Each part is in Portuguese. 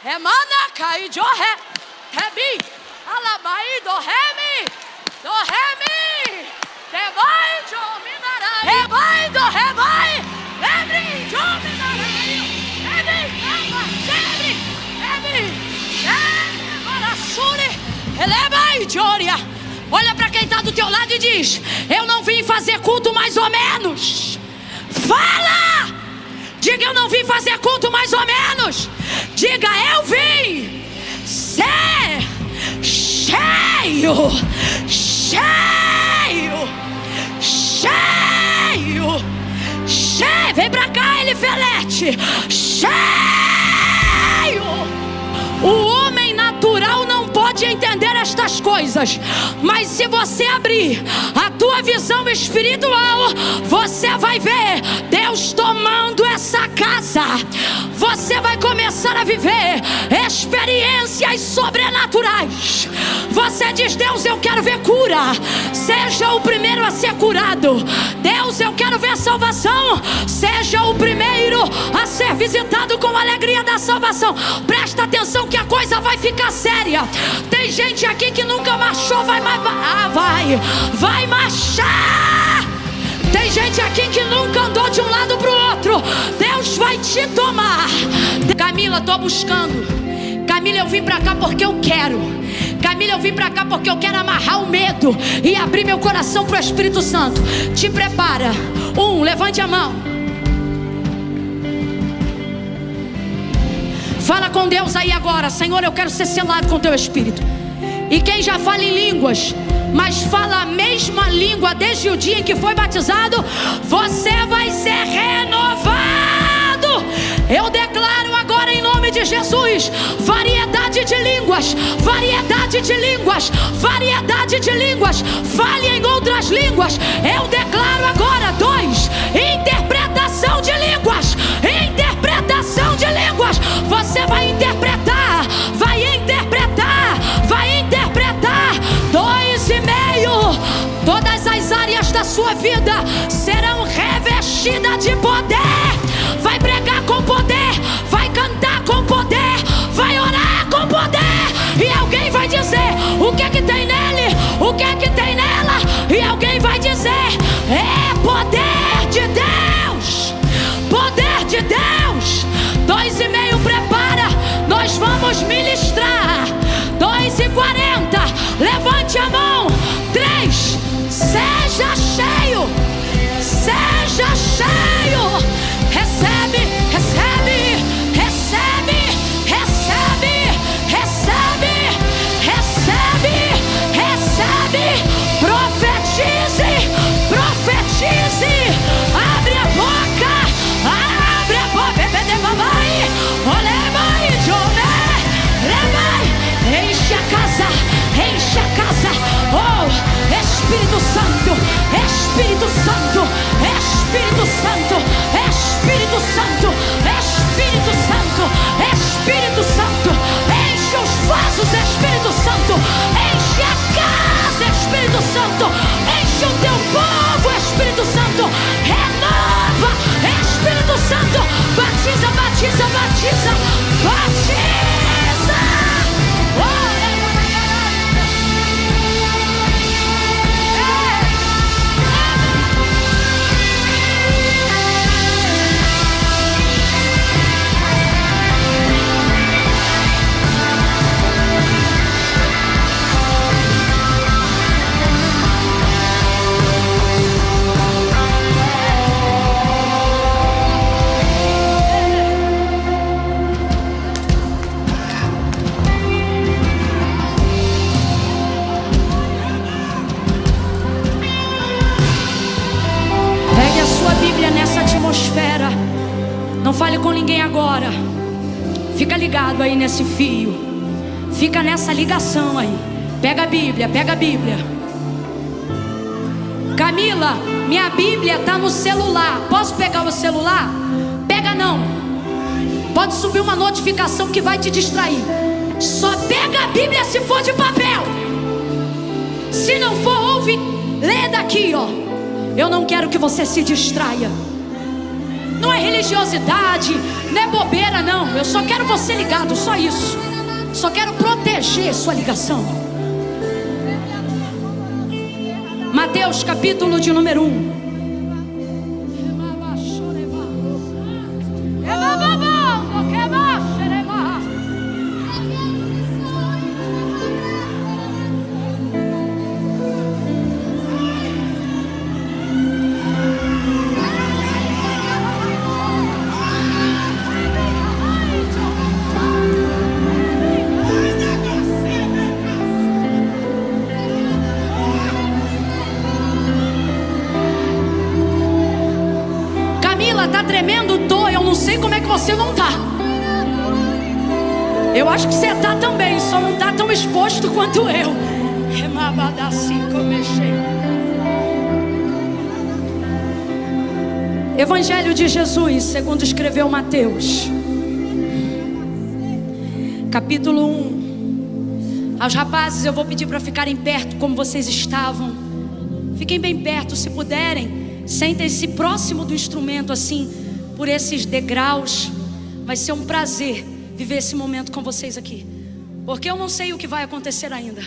Remana cai de ré, rebi, alabai do remi, rebai de minarai, rebai do rebai, rebi de minarai, rebi, de oria. Olha para quem está do teu lado e diz: eu não vim fazer culto mais ou menos. Fala! Diga: eu não vim fazer culto mais ou menos. Diga: eu vim ser cheio, cheio, cheio, cheio. Vem pra cá, Elifelete. Cheio. O homem natural não pode entender estas coisas, mas se você abrir a tua visão espiritual, você vai ver Deus tomando essa casa. Você vai começar a viver experiências sobrenaturais. Você diz: Deus, eu quero ver cura. Seja o primeiro a ser curado. Deus, eu quero ver salvação. Seja o primeiro a ser visitado com a alegria da salvação. Presta atenção que a coisa vai ficar séria. Tem gente aqui que nunca marchou, vai marchar. Tem gente aqui que nunca andou de um lado para o outro. Deus vai te tomar. Camila, estou buscando. Camila, eu vim para cá porque eu quero. Camila, eu vim para cá porque eu quero amarrar o medo e abrir meu coração para o Espírito Santo. Te prepara. Levante a mão. Fala com Deus aí agora: Senhor, eu quero ser selado com teu Espírito. E quem já fala em línguas, mas fala a mesma língua desde o dia em que foi batizado, você vai ser renovado. Eu declaro agora em nome de Jesus: variedade de línguas, variedade de línguas, variedade de línguas. Fale em outras línguas. Eu declaro agora 2: interpretação de línguas. Interpretação de línguas. Você vai interpretar, vai interpretar, vai interpretar. 2,5. Todas as áreas da sua vida serão revestidas de poder. Vai pregar com poder, vai cantar com poder, vai orar com poder. E alguém vai dizer: o que é que tem nele? O que é que tem nela? E alguém vai dizer: é poder de Deus. Poder de Deus. 2,5, prepara. Nós vamos ministrar. 2,40. Levante a mão. 3. Seja cheio. Seja cheio. Recebe, recebe, recebe, recebe, recebe, recebe, recebe. Profetize, profetize. Abre a boca, abre a boca. Bebê de mamãe, olha mãe, jovem, levai. Enche a casa, enche a casa. Oh, Espírito Santo, Espírito Santo, Espírito Santo, Espírito Santo, Espírito Santo, Espírito Santo. Enche os vasos, Espírito Santo. Enche a casa, Espírito Santo. Enche o teu povo, Espírito Santo. Renova, Espírito Santo. Batiza, batiza, batiza, batiza. Oh, não fale com ninguém agora. Fica ligado aí nesse fio. Fica nessa ligação aí. Pega a Bíblia, pega a Bíblia. Camila, minha Bíblia está no celular. Posso pegar o celular? Pega não. Pode subir uma notificação que vai te distrair. Só pega a Bíblia se for de papel. Se não for, ouve, lê daqui, ó. Eu não quero que você se distraia. Não é religiosidade, não é bobeira, não. Eu só quero você ligado, só isso. Só quero proteger sua ligação. Mateus capítulo de número 1. Tá tremendo? Tô. Eu não sei como é que você não tá. Eu acho que você tá também, só não tá tão exposto quanto eu. Evangelho de Jesus, segundo escreveu Mateus, capítulo 1. Aos rapazes eu vou pedir para ficarem perto como vocês estavam. Fiquem bem perto, se puderem. Sentem-se próximo do instrumento, assim, por esses degraus. Vai ser um prazer viver esse momento com vocês aqui, porque eu não sei o que vai acontecer ainda,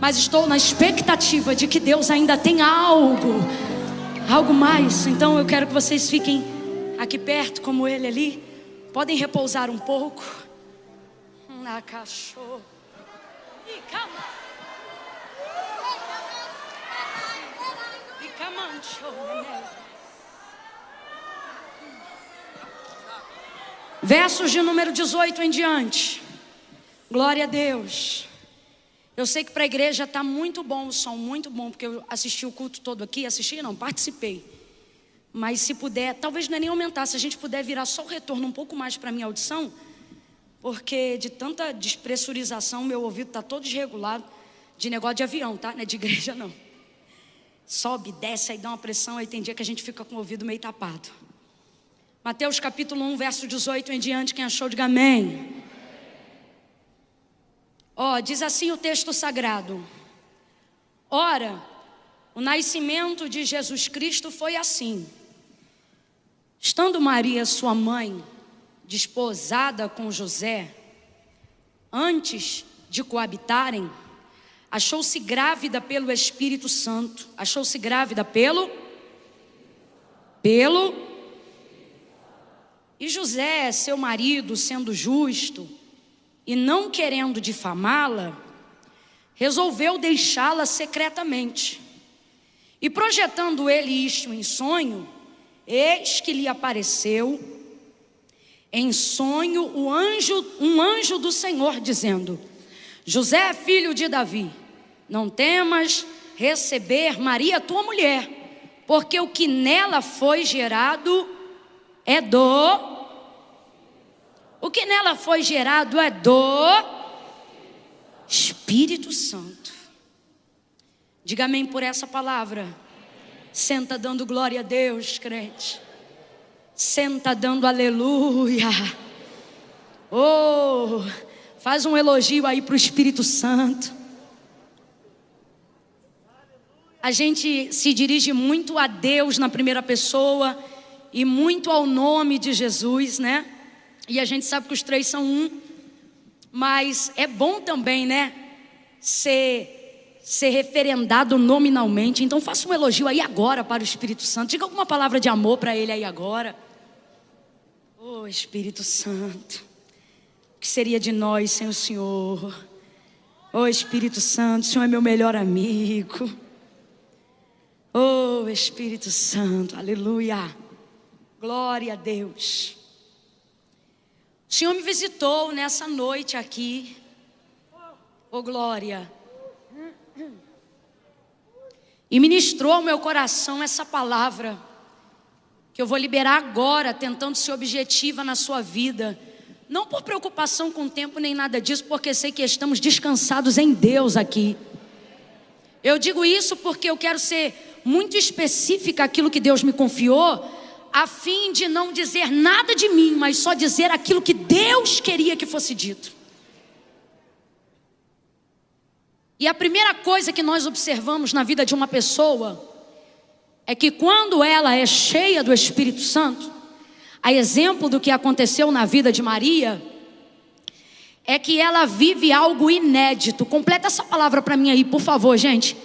mas estou na expectativa de que Deus ainda tem algo mais. Então eu quero que vocês fiquem aqui perto, como ele ali. Podem repousar um pouco. Na cachorro. Versos de número 18 em diante. Glória a Deus. Eu sei que para a igreja está muito bom o som, muito bom, porque eu assisti o culto todo aqui. Assisti não, participei. Mas se puder, talvez não é nem aumentar. Se a gente puder virar só o retorno um pouco mais para a minha audição, porque de tanta despressurização meu ouvido está todo desregulado. De negócio de avião, tá? Não é de igreja não. Sobe, desce, aí dá uma pressão. Aí tem dia que a gente fica com o ouvido meio tapado. Mateus capítulo 1, verso 18 em diante. Quem achou, diga amém. Diz assim o texto sagrado: ora, o nascimento de Jesus Cristo foi assim. Estando Maria, sua mãe, desposada com José, antes de coabitarem, achou-se grávida pelo Espírito Santo. Achou-se grávida pelo. E José, seu marido, sendo justo e não querendo difamá-la, resolveu deixá-la secretamente. E projetando ele isto em sonho, eis que lhe apareceu em sonho um anjo do Senhor, dizendo: José, filho de Davi, não temas receber Maria, tua mulher, porque o que nela foi gerado é do Espírito Santo. Diga amém por essa palavra. Senta dando glória a Deus, crente. Senta dando aleluia. Faz um elogio aí para o Espírito Santo. A gente se dirige muito a Deus na primeira pessoa e muito ao nome de Jesus, né? E a gente sabe que os três são um. Mas é bom também, né? Ser referendado nominalmente. Então faça um elogio aí agora para o Espírito Santo. Diga alguma palavra de amor para ele aí agora. Espírito Santo, o que seria de nós sem o Senhor? Espírito Santo, o Senhor é meu melhor amigo. Espírito Santo, aleluia. Glória a Deus. O Senhor me visitou nessa noite aqui. Glória. E ministrou ao meu coração essa palavra que eu vou liberar agora, tentando ser objetiva na sua vida. Não por preocupação com o tempo nem nada disso, porque sei que estamos descansados em Deus aqui. Eu digo isso porque eu quero ser muito específica aquilo que Deus me confiou, a fim de não dizer nada de mim, mas só dizer aquilo que Deus queria que fosse dito. E a primeira coisa que nós observamos na vida de uma pessoa é que quando ela é cheia do Espírito Santo, A exemplo do que aconteceu na vida de Maria, é que ela vive algo inédito. Completa essa palavra para mim aí, por favor, gente.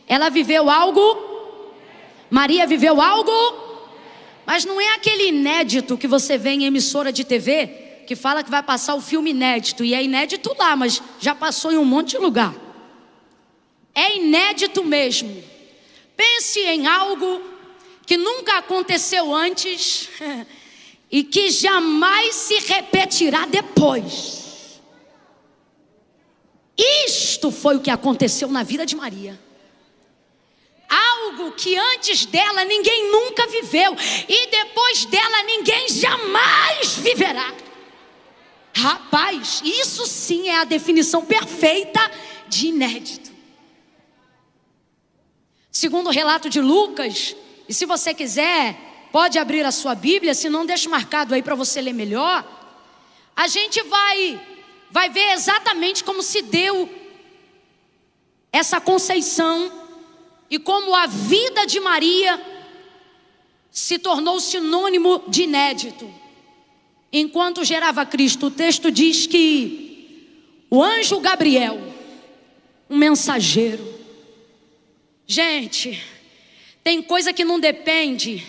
Ela viveu algo, Maria viveu algo, mas não é aquele inédito que você vê em emissora de TV, que fala que vai passar o filme inédito, e é inédito lá, mas já passou em um monte de lugar. É inédito mesmo. Pense em algo que nunca aconteceu antes e que jamais se repetirá depois. Isto foi o que aconteceu na vida de Maria. Algo que antes dela ninguém nunca viveu, e depois dela ninguém jamais viverá. Rapaz, isso sim é a definição perfeita de inédito. Segundo o relato de Lucas, e se você quiser, pode abrir a sua Bíblia, se não deixa marcado aí para você ler melhor. A gente vai ver exatamente como se deu essa conceição e como a vida de Maria se tornou sinônimo de inédito. Enquanto gerava Cristo, o texto diz que o anjo Gabriel, um mensageiro. Gente, tem coisa que não depende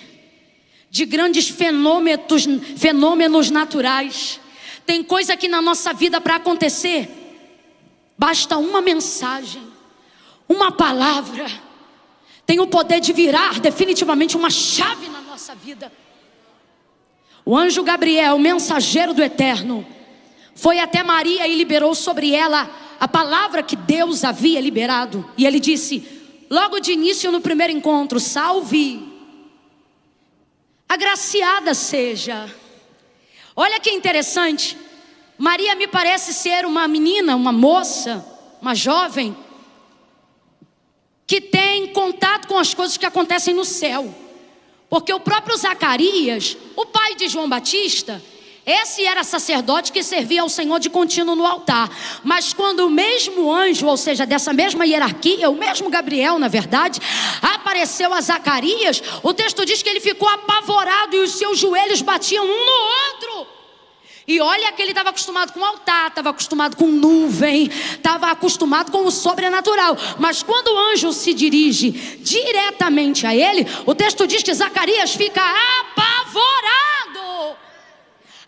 de grandes fenômenos naturais. Tem coisa que na nossa vida para acontecer, basta uma mensagem, uma palavra, tem o poder de virar definitivamente uma chave na nossa vida. O anjo Gabriel, mensageiro do Eterno, foi até Maria e liberou sobre ela a palavra que Deus havia liberado. E ele disse, logo de início no primeiro encontro, salve, agraciada seja. Olha que interessante, Maria me parece ser uma menina, uma moça, uma jovem, que tem contato com as coisas que acontecem no céu. Porque o próprio Zacarias, o pai de João Batista, esse era sacerdote que servia ao Senhor de contínuo no altar. Mas quando o mesmo anjo, ou seja, dessa mesma hierarquia, o mesmo Gabriel, na verdade, apareceu a Zacarias, o texto diz que ele ficou apavorado e os seus joelhos batiam um no outro. E olha que ele estava acostumado com o altar, estava acostumado com nuvem, estava acostumado com o sobrenatural. Mas quando o anjo se dirige diretamente a ele, o texto diz que Zacarias fica apavorado.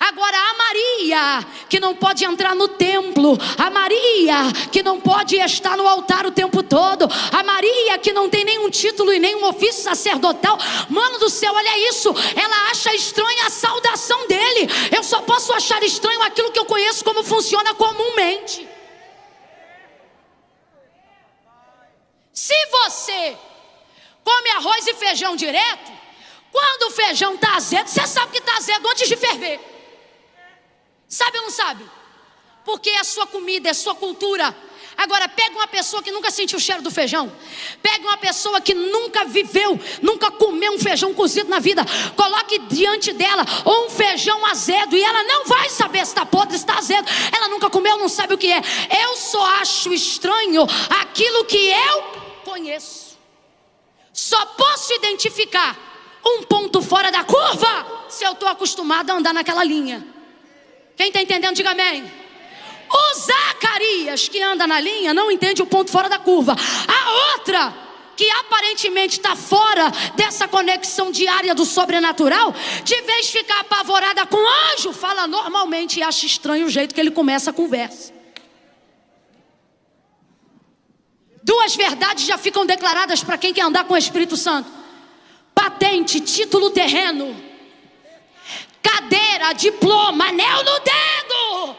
Agora a Maria, que não pode entrar no templo, a Maria, que não pode estar no altar o tempo todo, a Maria, que não tem nenhum título e nenhum ofício sacerdotal, mano do céu, olha isso, ela acha estranha a saudação dele. Eu só posso achar estranho aquilo que eu conheço como funciona comumente. Se você come arroz e feijão direto, quando o feijão está azedo, você sabe que está azedo antes de ferver. Sabe ou não sabe? Porque é a sua comida, é a sua cultura. Agora pega uma pessoa que nunca sentiu o cheiro do feijão, pega uma pessoa que nunca viveu, nunca comeu um feijão cozido na vida, coloque diante dela ou um feijão azedo, e ela não vai saber se está podre, se está azedo. Ela nunca comeu, não sabe o que é. Eu só acho estranho aquilo que eu conheço. Só posso identificar um ponto fora da curva se eu estou acostumado a andar naquela linha. Quem está entendendo, diga amém. O Zacarias, que anda na linha, não entende o ponto fora da curva. A outra, que aparentemente está fora dessa conexão diária do sobrenatural, de vez de ficar apavorada com o anjo, fala normalmente e acha estranho o jeito que ele começa a conversa. Duas verdades já ficam declaradas para quem quer andar com o Espírito Santo: patente, título terreno, cadeira, diploma, anel no dedo.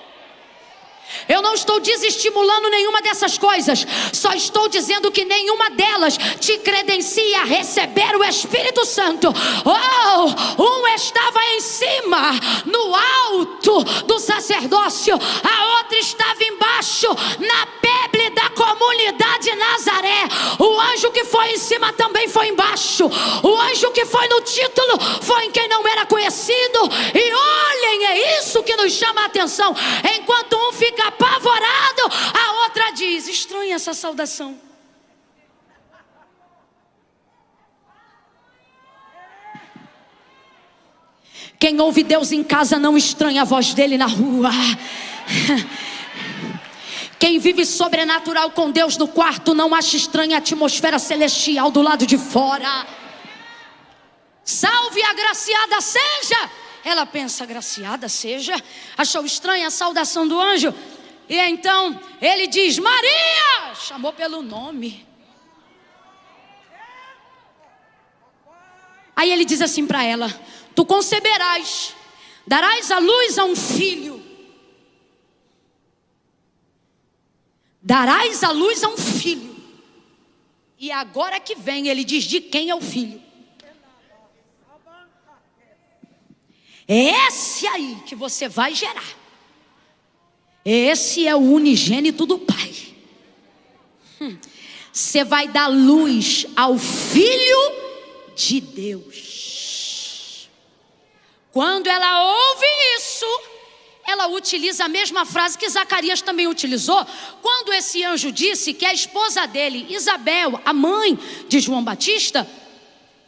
Eu não estou desestimulando nenhuma dessas coisas, só estou dizendo que nenhuma delas te credencia a receber o Espírito Santo. Um estava em cima, no alto do sacerdócio, a outra estava embaixo, na peble da comunidade Nazaré. O anjo que foi em cima também foi embaixo. O anjo que foi no título foi em quem não era conhecido. E olhem, é isso que nos chama a atenção. Enquanto um fica apavorado, a outra diz: estranha essa saudação. Quem ouve Deus em casa não estranha a voz dele na rua. Quem vive sobrenatural com Deus no quarto não acha estranha a atmosfera celestial do lado de fora. Salve, agraciada seja. Ela pensa, agraciada seja? Achou estranha a saudação do anjo. E então ele diz, Maria! Chamou pelo nome. Aí ele diz assim para ela, tu conceberás, darás à luz a um filho. Darás à luz a um filho. E agora que vem, ele diz de quem é o filho. É esse aí que você vai gerar. Esse é o unigênito do Pai. Você vai dar luz ao Filho de Deus. Quando ela ouve isso, ela utiliza a mesma frase que Zacarias também utilizou, quando esse anjo disse que a esposa dele, Isabel, a mãe de João Batista,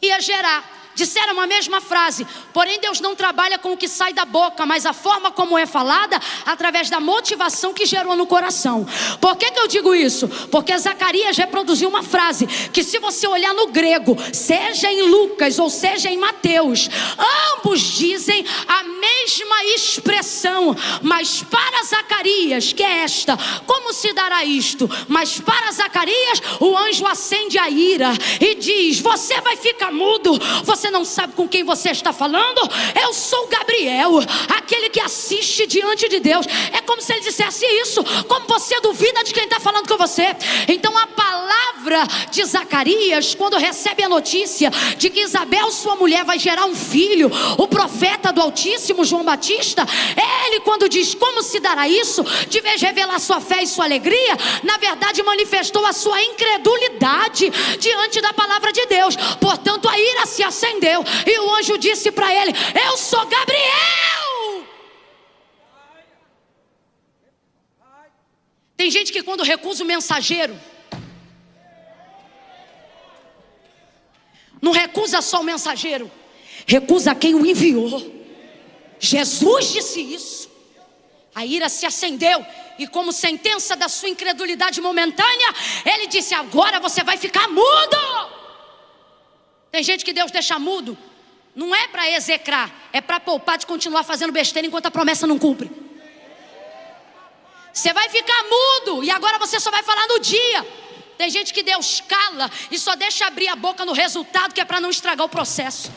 ia gerar. Disseram a mesma frase, porém Deus não trabalha com o que sai da boca, mas a forma como é falada, através da motivação que gerou no coração. Por que eu digo isso? Porque Zacarias reproduziu uma frase, que se você olhar no grego, seja em Lucas ou seja em Mateus, ambos dizem a mesma expressão, mas para Zacarias, que é esta, como se dará isto? Mas para Zacarias, o anjo acende a ira e diz, você vai ficar mudo, você não sabe com quem você está falando? Eu sou Gabriel, aquele que assiste diante de Deus. É como se ele dissesse isso, como você duvida de quem está falando com você. Então a palavra de Zacarias, quando recebe a notícia de que Isabel, sua mulher, vai gerar um filho, o profeta do Altíssimo, João Batista, ele quando diz como se dará isso, de vez de revelar sua fé e sua alegria, na verdade manifestou a sua incredulidade diante da palavra de Deus. Portanto a ira se acendeu e o anjo disse para ele, eu sou Gabriel. Tem gente que quando recusa o mensageiro, não recusa só o mensageiro, recusa quem o enviou. Jesus disse isso. A ira se acendeu e como sentença da sua incredulidade momentânea, ele disse, agora você vai ficar mudo. Tem gente que Deus deixa mudo, não é para execrar, é para poupar de continuar fazendo besteira enquanto a promessa não cumpre. Você vai ficar mudo e agora você só vai falar no dia. Tem gente que Deus cala e só deixa abrir a boca no resultado, que é para não estragar o processo.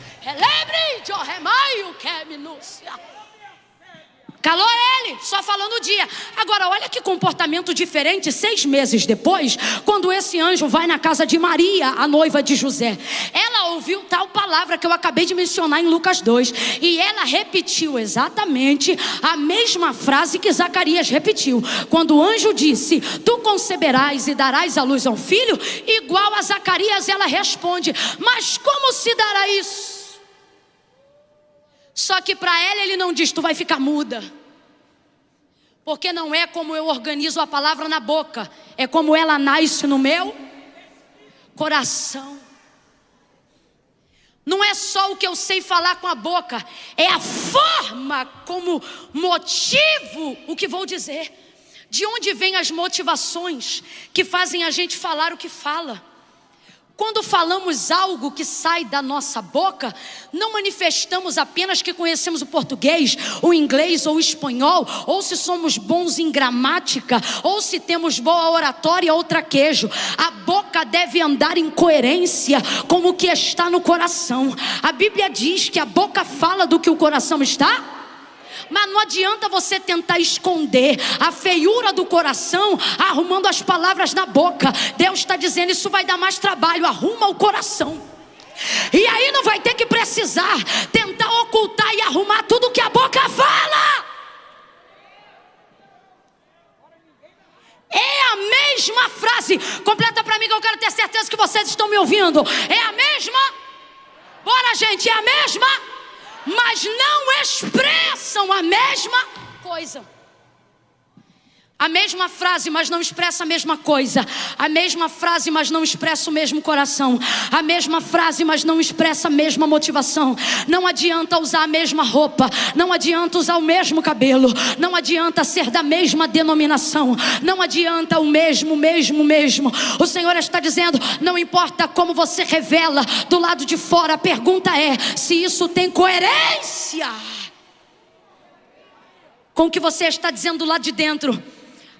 Calou ele, só falou no dia. Agora olha que comportamento diferente 6 meses depois, quando esse anjo vai na casa de Maria, a noiva de José. Ela ouviu tal palavra que eu acabei de mencionar em Lucas 2, e ela repetiu exatamente a mesma frase que Zacarias repetiu. Quando o anjo disse, tu conceberás e darás à luz a um filho, igual a Zacarias ela responde, mas como se dará isso? Só que para ela ele não diz, tu vai ficar muda. Porque não é como eu organizo a palavra na boca, é como ela nasce no meu coração. Não é só o que eu sei falar com a boca, é a forma como motivo o que vou dizer. De onde vêm as motivações que fazem a gente falar o que fala? Quando falamos algo que sai da nossa boca, não manifestamos apenas que conhecemos o português, o inglês ou o espanhol, ou se somos bons em gramática, ou se temos boa oratória ou traquejo. A boca deve andar em coerência com o que está no coração. A Bíblia diz que a boca fala do que o coração está. Mas não adianta você tentar esconder a feiura do coração arrumando as palavras na boca. Deus está dizendo, isso vai dar mais trabalho, arruma o coração. E aí não vai ter que precisar tentar ocultar e arrumar tudo que a boca fala. É a mesma frase. Completa para mim que eu quero ter certeza que vocês estão me ouvindo. É a mesma? Bora gente, é a mesma? Mas não expressam a mesma coisa. A mesma frase, mas não expressa a mesma coisa. A mesma frase, mas não expressa o mesmo coração. A mesma frase, mas não expressa a mesma motivação. Não adianta usar a mesma roupa. Não adianta usar o mesmo cabelo. Não adianta ser da mesma denominação. Não adianta o mesmo. O Senhor está dizendo, não importa como você revela do lado de fora. A pergunta é, se isso tem coerência com o que você está dizendo do lado de dentro.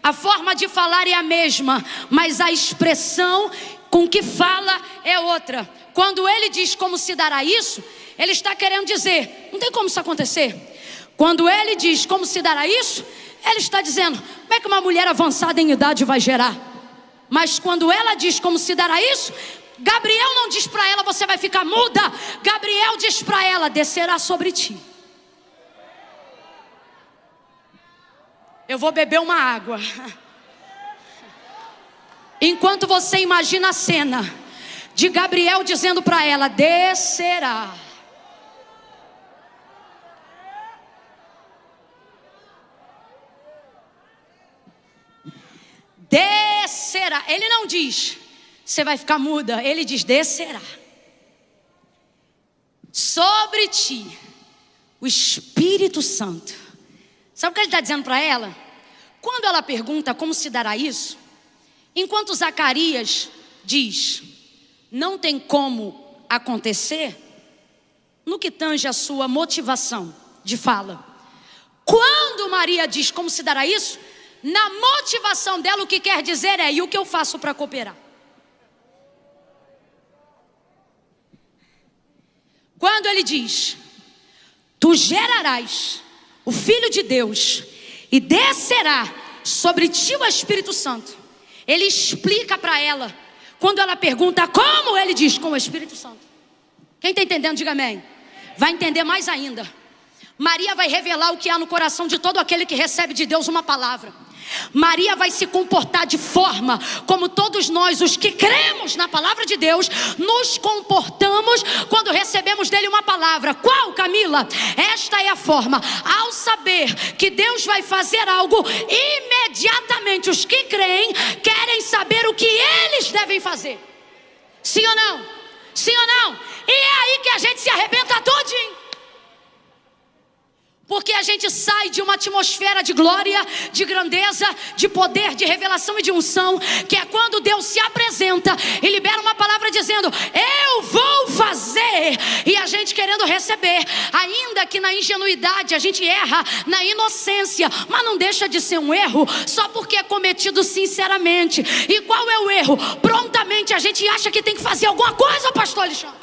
A forma de falar é a mesma, mas a expressão com que fala é outra. Quando ele diz como se dará isso, ele está querendo dizer, não tem como isso acontecer. Quando ele diz como se dará isso, ele está dizendo, como é que uma mulher avançada em idade vai gerar? Mas quando ela diz como se dará isso, Gabriel não diz para ela, você vai ficar muda. Gabriel diz para ela, descerá sobre ti. Eu vou beber uma água. Enquanto você imagina a cena de Gabriel dizendo para ela, descerá. Descerá. Ele não diz, você vai ficar muda. Ele diz, descerá sobre ti o Espírito Santo. Sabe o que ele está dizendo para ela? Quando ela pergunta como se dará isso, enquanto Zacarias diz, não tem como acontecer, no que tange a sua motivação de fala. Quando Maria diz como se dará isso, na motivação dela o que quer dizer é, e o que eu faço para cooperar? Quando ele diz, tu gerarás o Filho de Deus, e descerá sobre ti o Espírito Santo. Ele explica para ela. Quando ela pergunta como, ele diz, com o Espírito Santo. Quem está entendendo, diga amém. Vai entender mais ainda. Maria vai revelar o que há no coração de todo aquele que recebe de Deus uma palavra. Maria vai se comportar de forma como todos nós, os que cremos na palavra de Deus, nos comportamos quando recebemos dele uma palavra. Qual, Camila? Esta é a forma. Ao saber que Deus vai fazer algo, imediatamente os que creem querem saber o que eles devem fazer. Sim ou não? Sim ou não? E é aí que a gente se arrebenta todinho. Porque a gente sai de uma atmosfera de glória, de grandeza, de poder, de revelação e de unção, que é quando Deus se apresenta e libera uma palavra dizendo, eu vou fazer, e a gente querendo receber, ainda que na ingenuidade a gente erra, na inocência, mas não deixa de ser um erro, só porque é cometido sinceramente. E qual é o erro? Prontamente a gente acha que tem que fazer alguma coisa, pastor Alexandre.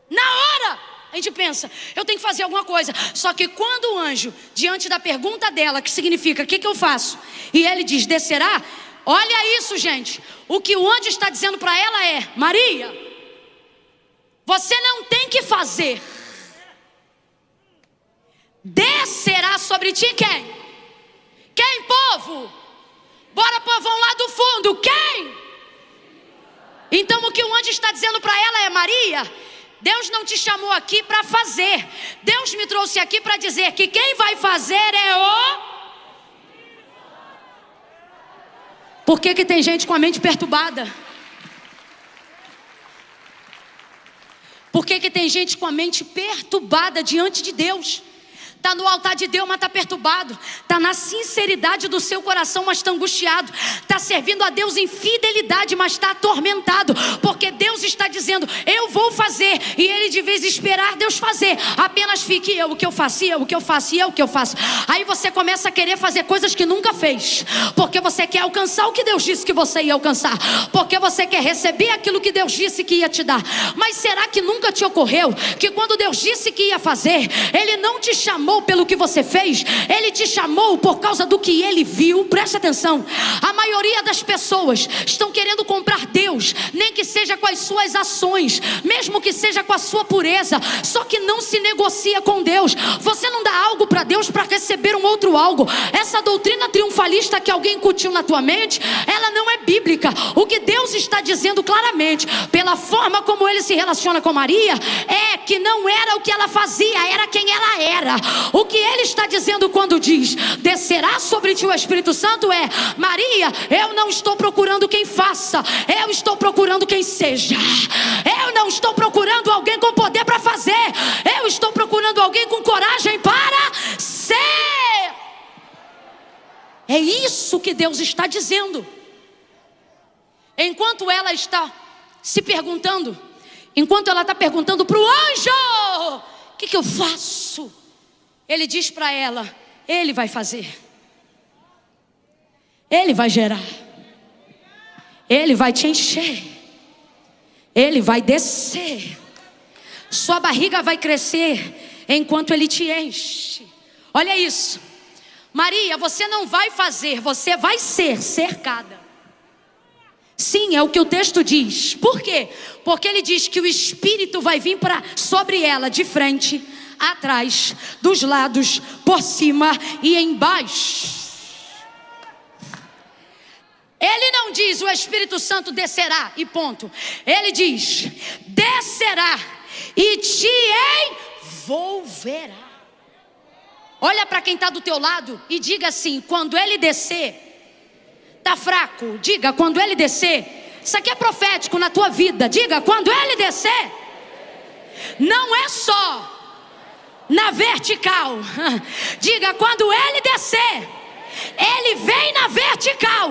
Na hora a gente pensa, eu tenho que fazer alguma coisa. Só que quando o anjo, diante da pergunta dela, que significa, o que eu faço? E ele diz, descerá. Olha isso, gente. O que o anjo está dizendo para ela é, Maria, você não tem que fazer. Descerá sobre ti quem? Quem, povo? Bora, povão lá do fundo, quem? Então o que o anjo está dizendo para ela é, Maria, Deus não te chamou aqui para fazer. Deus me trouxe aqui para dizer que quem vai fazer é o... Por que tem gente com a mente perturbada? Por que tem gente com a mente perturbada diante de Deus? Está no altar de Deus, mas está perturbado. Está na sinceridade do seu coração, mas está angustiado. Está servindo a Deus em fidelidade, mas está atormentado. Porque Deus está dizendo, eu vou fazer. E ele de vez esperar Deus fazer, apenas fique eu, o que eu faço, eu, o que eu faço, eu, o que eu faço. Aí você começa a querer fazer coisas que nunca fez. Porque você quer alcançar o que Deus disse que você ia alcançar. Porque você quer receber aquilo que Deus disse que ia te dar. Mas será que nunca te ocorreu que quando Deus disse que ia fazer, Ele não te chamou pelo que você fez, Ele te chamou por causa do que Ele viu? Preste atenção, a maioria das pessoas estão querendo comprar Deus, nem que seja com as suas ações, mesmo que seja com a sua pureza, só que não se negocia com Deus. Você não dá algo para Deus para receber um outro algo. Essa doutrina triunfalista que alguém incutiu na tua mente, ela não é bíblica. O que Deus está dizendo claramente, pela forma como Ele se relaciona com Maria, é que não era o que ela fazia, era quem ela era. O que ele está dizendo quando diz descerá sobre ti o Espírito Santo é: Maria, eu não estou procurando quem faça, eu estou procurando quem seja. Eu não estou procurando alguém com poder para fazer, eu estou procurando alguém com coragem para ser. É isso que Deus está dizendo. Enquanto ela está se perguntando, enquanto ela está perguntando para o anjo: o que eu faço? Ele diz para ela: ele vai fazer, ele vai gerar, ele vai te encher, ele vai descer, sua barriga vai crescer enquanto ele te enche. Olha isso, Maria, você não vai fazer, você vai ser cercada. Sim, é o que o texto diz. Por quê? Porque ele diz que o Espírito vai vir sobre ela, de frente, atrás, dos lados, por cima e embaixo. Ele não diz o Espírito Santo descerá e ponto. Ele diz descerá e te envolverá. Olha para quem está do teu lado e diga assim: quando ele descer, tá fraco, diga: quando ele descer. Isso aqui é profético na tua vida. Diga: quando ele descer, não é só na vertical. Diga: quando ele descer, ele vem na vertical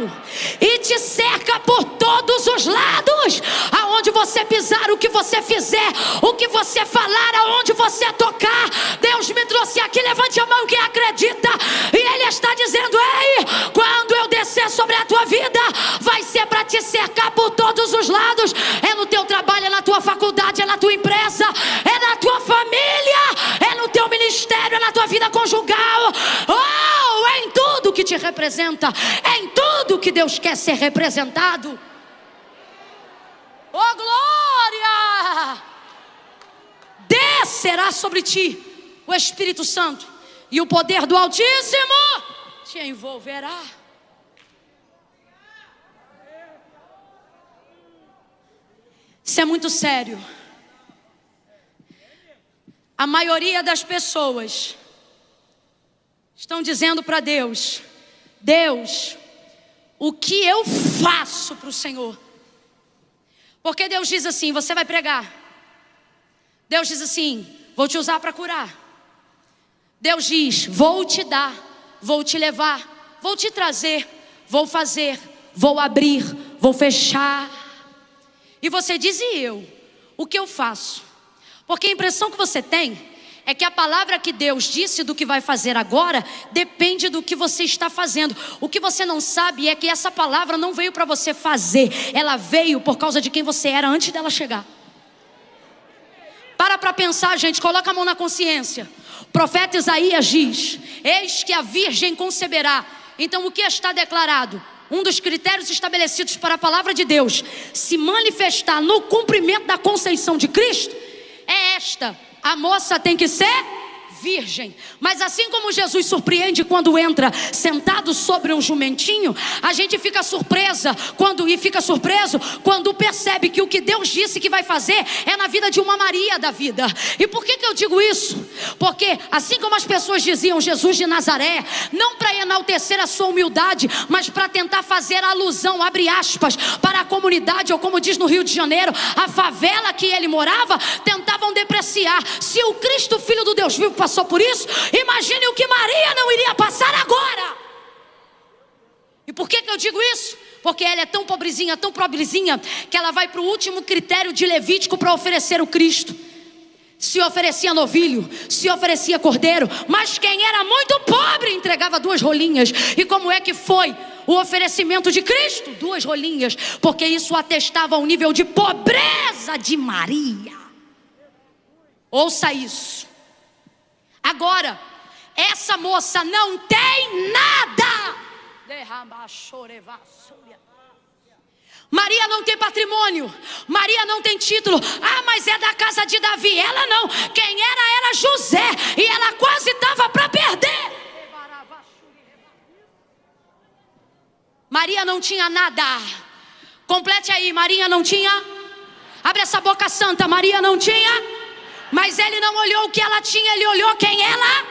e te cerca por todos os lados. Aonde você pisar, o que você fizer, o que você falar, aonde você tocar, Deus me trouxe aqui. Levante a mão quem acredita. E ele está dizendo: ei, quando eu descer sobre a tua vida, vai ser para te cercar por todos os lados. É no teu trabalho, é na tua faculdade, é na tua empresa, é na tua família, é no teu ministério, é na tua vida conjugal. Oh, é em tudo que te representa, é em tudo que Deus quer ser representado. Oh, glória! Descerá sobre ti o Espírito Santo, e o poder do Altíssimo te envolverá. Isso é muito sério. A maioria das pessoas estão dizendo para Deus: Deus, o que eu faço para o Senhor? Porque Deus diz assim: você vai pregar. Deus diz assim: vou te usar para curar. Deus diz: vou te dar, vou te levar, vou te trazer, vou fazer, vou abrir, vou fechar. E você diz: e eu? O que eu faço? Porque a impressão que você tem é que a palavra que Deus disse do que vai fazer agora depende do que você está fazendo. O que você não sabe é que essa palavra não veio para você fazer, ela veio por causa de quem você era antes dela chegar. Para pensar, gente, coloca a mão na consciência. O profeta Isaías diz: eis que a virgem conceberá. Então o que está declarado? Um dos critérios estabelecidos para a palavra de Deus se manifestar no cumprimento da conceição de Cristo é esta: a moça tem que ser virgem. Mas assim como Jesus surpreende quando entra sentado sobre um jumentinho, a gente fica surpreso quando percebe que o que Deus disse que vai fazer é na vida de uma Maria da vida. E por que eu digo isso? Porque assim como as pessoas diziam Jesus de Nazaré, não para enaltecer a sua humildade, mas para tentar fazer alusão, abre aspas, para a comunidade, ou como diz no Rio de Janeiro, a favela que ele morava, tentavam depreciar. Se o Cristo, Filho do Deus vivo, passou por isso, imagine o que Maria não iria passar agora. E por que eu digo isso? Porque ela é tão pobrezinha, que ela vai para o último critério de Levítico para oferecer o Cristo. Se oferecia novilho, se oferecia cordeiro, mas quem era muito pobre entregava 2 rolinhas. E como é que foi o oferecimento de Cristo? 2 rolinhas, porque isso atestava o nível de pobreza de Maria. Ouça isso. Agora, essa moça não tem nada. Maria não tem patrimônio, Maria não tem título. Ah, mas é da casa de Davi. Ela não, quem era José, e ela quase estava para perder. Maria não tinha nada. Complete aí: Maria não tinha. Abre essa boca santa: Maria não tinha. Mas ele não olhou o que ela tinha, ele olhou quem ela.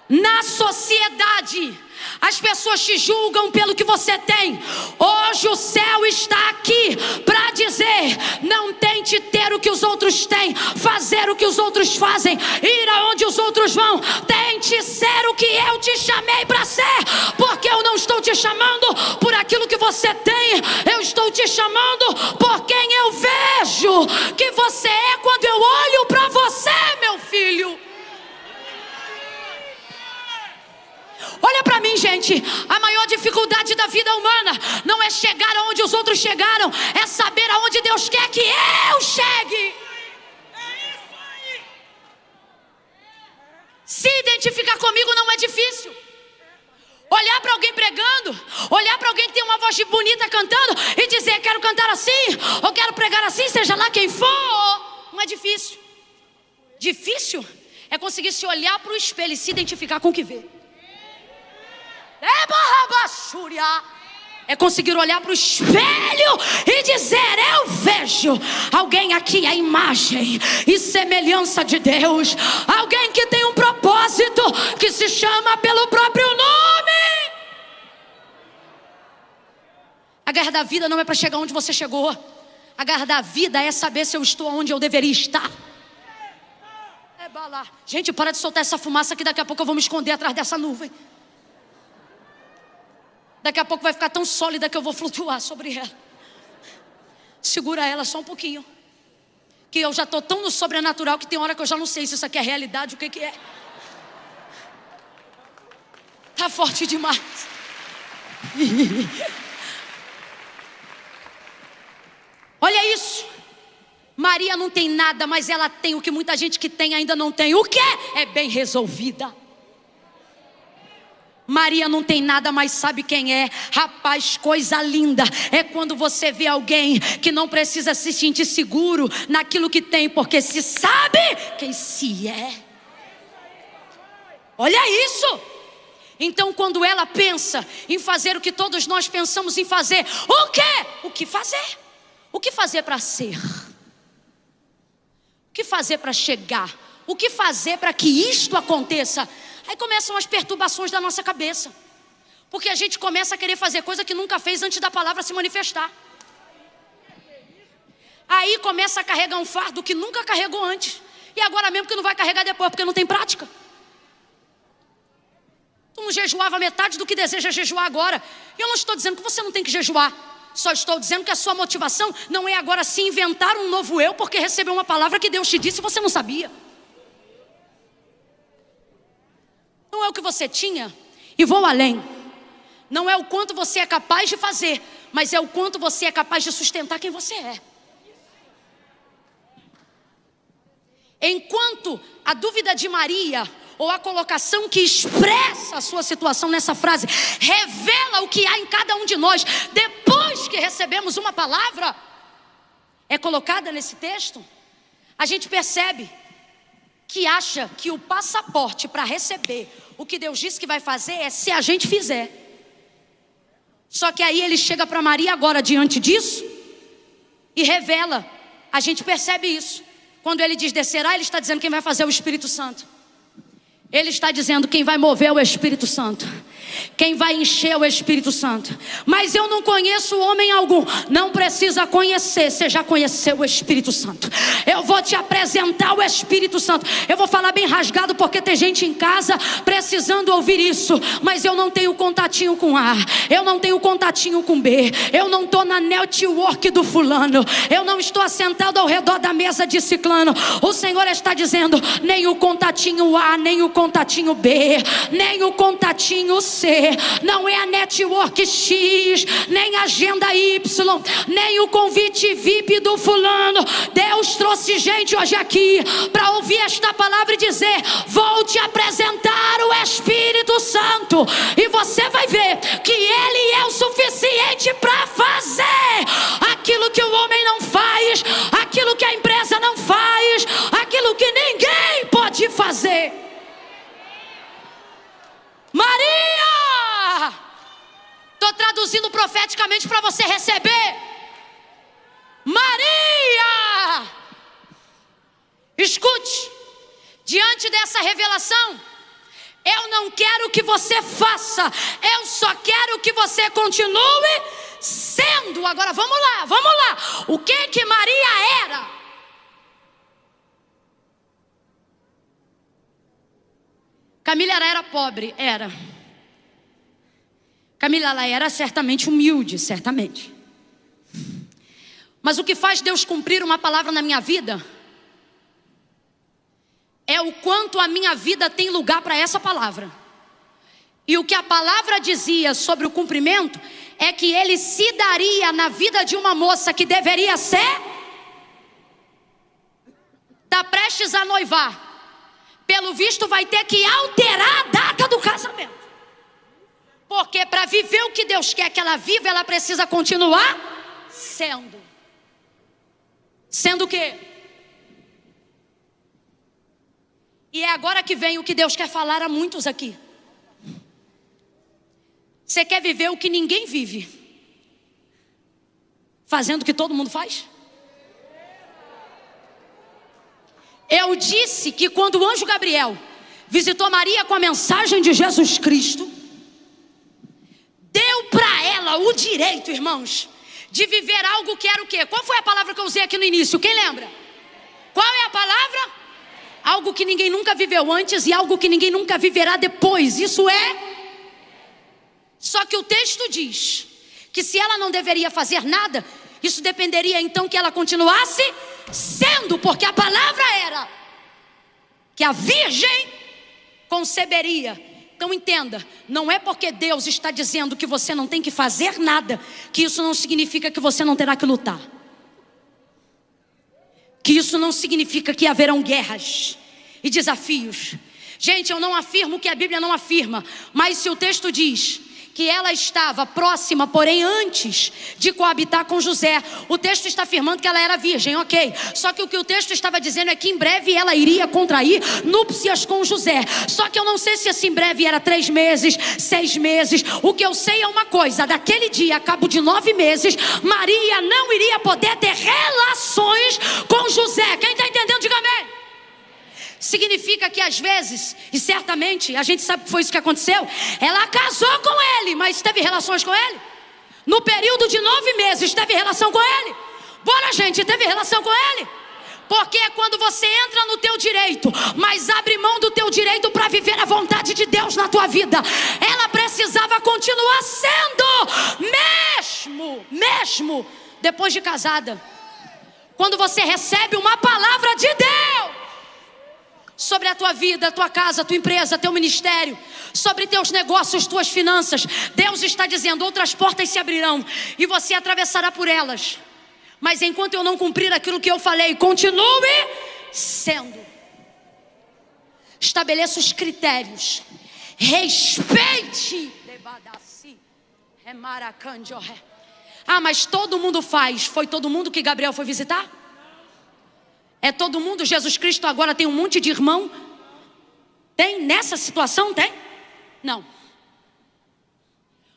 Na sociedade, as pessoas te julgam pelo que você tem. Hoje o céu está aqui para dizer: não tente ter o que os outros têm, fazer o que os outros fazem, ir aonde os outros vão. Tente ser o que eu te chamei para ser, porque eu não estou te chamando por aquilo que você tem, eu estou te chamando por quem eu vejo que você é quando eu olho para você, meu filho. Olha para mim, gente. A maior dificuldade da vida humana não é chegar aonde os outros chegaram, é saber aonde Deus quer que eu chegue. Se identificar comigo não é difícil. Olhar para alguém pregando, olhar para alguém que tem uma voz bonita cantando e dizer: quero cantar assim, ou quero pregar assim, seja lá quem for, não é difícil. Difícil é conseguir se olhar para o espelho e se identificar com o que vê. É conseguir olhar para o espelho e dizer: eu vejo alguém aqui, a imagem e semelhança de Deus, alguém que tem um propósito, que se chama pelo próprio nome. A guerra da vida não é para chegar onde você chegou. A guerra da vida é saber se eu estou onde eu deveria estar. Gente, para de soltar essa fumaça que daqui a pouco eu vou me esconder atrás dessa nuvem. Daqui a pouco vai ficar tão sólida que eu vou flutuar sobre ela. Segura ela só um pouquinho, que eu já estou tão no sobrenatural que tem hora que eu já não sei se isso aqui é realidade, o que é. Tá forte demais. Olha isso. Maria não tem nada, mas ela tem o que muita gente que tem ainda não tem. O que é bem resolvida. Maria não tem nada, mas sabe quem é? Rapaz, coisa linda é quando você vê alguém que não precisa se sentir seguro naquilo que tem, porque se sabe quem se é. Olha isso. Então quando ela pensa em fazer o que todos nós pensamos em fazer, o quê? O que fazer? O que fazer para ser? O que fazer para chegar? O que fazer para que isto aconteça? Aí começam as perturbações da nossa cabeça, porque a gente começa a querer fazer coisa que nunca fez antes da palavra se manifestar. Aí começa a carregar um fardo que nunca carregou antes, e agora mesmo que não vai carregar depois, porque não tem prática. Tu não jejuava metade do que deseja jejuar agora. Eu não estou dizendo que você não tem que jejuar, só estou dizendo que a sua motivação não é agora se inventar um novo eu, porque recebeu uma palavra que Deus te disse e você não sabia. Não é o que você tinha, e vou além. Não é o quanto você é capaz de fazer, mas é o quanto você é capaz de sustentar quem você é. Enquanto a dúvida de Maria, ou a colocação que expressa a sua situação nessa frase, revela o que há em cada um de nós, depois que recebemos uma palavra, é colocada nesse texto, a gente percebe que acha que o passaporte para receber o que Deus disse que vai fazer é se a gente fizer. Só que aí ele chega para Maria agora diante disso e revela. A gente percebe isso. Quando ele diz descerá, ele está dizendo quem vai fazer é o Espírito Santo. Ele está dizendo quem vai mover é o Espírito Santo. Quem vai encher é o Espírito Santo. Mas eu não conheço homem algum. Não precisa conhecer, você já conheceu o Espírito Santo. Eu vou te apresentar o Espírito Santo. Eu vou falar bem rasgado porque tem gente em casa precisando ouvir isso. Mas eu não tenho contatinho com A, eu não tenho contatinho com B, eu não estou na network do fulano, eu não estou assentado ao redor da mesa de ciclano. O Senhor está dizendo, nem o contatinho A, nem o contatinho B, nem o contatinho C, não é a network X, nem a agenda Y, nem o convite VIP do fulano. Deus trouxe gente hoje aqui para ouvir esta palavra e dizer, vou te apresentar o Espírito Santo, e você vai ver que Ele é o suficiente para fazer aquilo que o homem não faz, aquilo que a empresa não faz, aquilo que ninguém pode fazer. Maria, estou traduzindo profeticamente para você receber. Maria, escute, diante dessa revelação, Eu não quero que você faça, eu só quero que você continue sendo. Agora vamos lá. O que Maria era? Camila era pobre, era. Camila, ela era certamente humilde, certamente. Mas o que faz Deus cumprir uma palavra na minha vida é o quanto a minha vida tem lugar para essa palavra. E o que a palavra dizia sobre o cumprimento é que ele se daria na vida de uma moça que deveria ser, está prestes a noivar. Pelo visto vai ter que alterar a data do casamento. Porque para viver o que Deus quer que ela viva, ela precisa continuar sendo. Sendo o quê? E é agora que vem o que Deus quer falar a muitos aqui. Você quer viver o que ninguém vive, fazendo o que todo mundo faz? Eu disse que quando o anjo Gabriel visitou Maria com a mensagem de Jesus Cristo, deu para ela o direito, irmãos, de viver algo que era o quê? Qual foi a palavra que eu usei aqui no início? Quem lembra? Qual é a palavra? Algo que ninguém nunca viveu antes e algo que ninguém nunca viverá depois. Isso é. Só que o texto diz que se ela não deveria fazer nada, isso dependeria então que ela continuasse sendo, porque a palavra era que a virgem conceberia. Então entenda, não é porque Deus está dizendo que você não tem que fazer nada, que isso não significa que você não terá que lutar. Que isso não significa que haverão guerras e desafios. Gente, eu não afirmo que a Bíblia não afirma, mas se o texto diz que ela estava próxima, porém antes de coabitar com José, o texto está afirmando que ela era virgem, ok. Só que o que o texto estava dizendo é que em breve ela iria contrair núpcias com José. Só que eu não sei se esse em breve era 3 meses, 6 meses. O que eu sei é uma coisa: daquele dia, a cabo de 9 meses, Maria não iria poder ter relações com José. Quem está entendendo, diga amém. Significa que às vezes, e certamente a gente sabe que foi isso que aconteceu, ela casou com ele, mas teve relações com ele? No período de 9 meses teve relação com ele? Bora, gente, teve relação com ele? Porque é quando você entra no teu direito, mas abre mão do teu direito para viver a vontade de Deus na tua vida. Ela precisava continuar sendo, mesmo depois de casada. Quando você recebe uma palavra de Deus sobre a tua vida, a tua casa, a tua empresa, teu ministério, sobre teus negócios, tuas finanças, Deus está dizendo: outras portas se abrirão e você atravessará por elas. Mas enquanto eu não cumprir aquilo que eu falei, continue sendo. Estabeleça os critérios. Respeite. Ah, mas todo mundo faz. Foi todo mundo que Gabriel foi visitar? É todo mundo? Jesus Cristo agora tem um monte de irmão? Tem nessa situação? Tem? Não.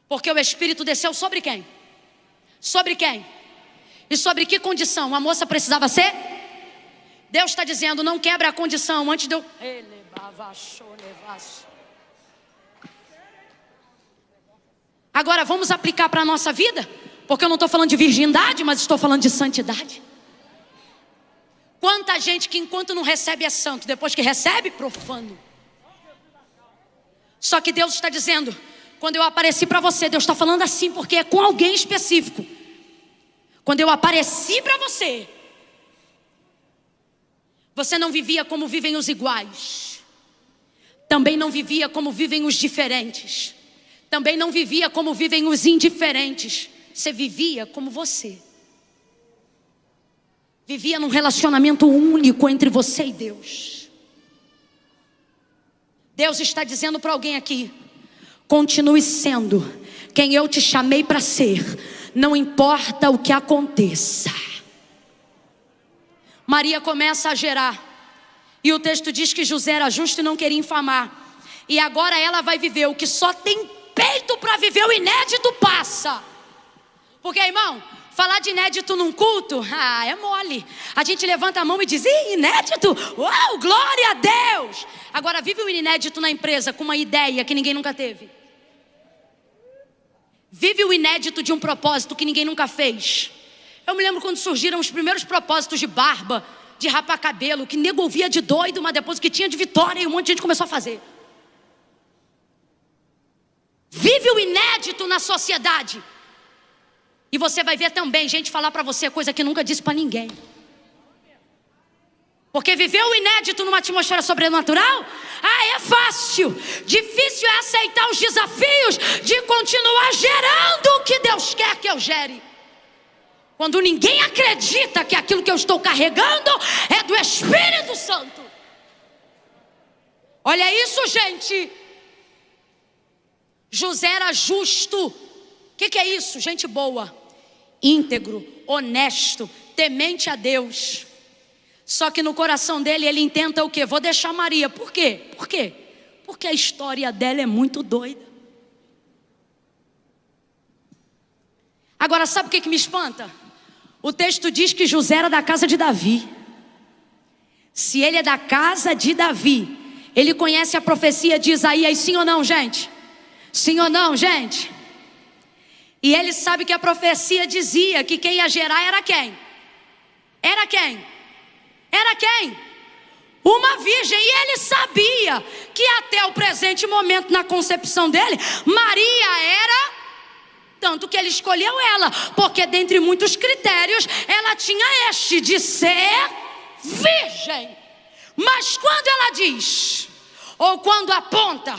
Porque o Espírito desceu sobre quem? Sobre quem? E sobre que condição a moça precisava ser? Deus está dizendo: não quebra a condição antes de eu... Agora vamos aplicar para a nossa vida? Porque eu não estou falando de virgindade, mas estou falando de santidade. Quanta gente que enquanto não recebe é santo, depois que recebe, profano. Só que Deus está dizendo: quando eu apareci para você, Deus está falando assim porque é com alguém específico. Quando eu apareci para você, você não vivia como vivem os iguais, também não vivia como vivem os diferentes, também não vivia como vivem os indiferentes. Você vivia como você. Vivia num relacionamento único entre você e Deus. Deus está dizendo para alguém aqui: continue sendo quem eu te chamei para ser, não importa o que aconteça. Maria começa a gerar, e o texto diz que José era justo e não queria infamar. E agora ela vai viver o que só tem peito para viver o inédito passa. Porque, irmão, Falar de inédito num culto, é mole. A gente levanta a mão e diz, inédito? Uau, glória a Deus. Agora vive o inédito na empresa com uma ideia que ninguém nunca teve. Vive o inédito de um propósito que ninguém nunca fez. Eu me lembro quando surgiram os primeiros propósitos de barba, de rapar cabelo, que nego ouvia de doido, mas depois que tinha de vitória e um monte de gente começou a fazer. Vive o inédito na sociedade. E você vai ver também gente falar para você coisa que nunca disse para ninguém. Porque viver o inédito numa atmosfera sobrenatural, é fácil. Difícil é aceitar os desafios de continuar gerando o que Deus quer que eu gere. Quando ninguém acredita que aquilo que eu estou carregando é do Espírito Santo. Olha isso, gente. José era justo. O que é isso? Gente boa, íntegro, honesto, temente a Deus. Só que no coração dele ele intenta o quê? Vou deixar Maria. Por quê? Por quê? Porque a história dela é muito doida. Agora sabe o que me espanta? O texto diz que José era da casa de Davi. Se ele é da casa de Davi, ele conhece a profecia de Isaías, sim ou não, gente? Sim ou não, gente? E ele sabe que a profecia dizia que quem ia gerar era quem? Era quem? Era quem? Uma virgem. E ele sabia que até o presente momento na concepção dele, Maria era, tanto que ele escolheu ela, porque dentre muitos critérios, ela tinha este de ser virgem. Mas quando ela diz, ou quando aponta,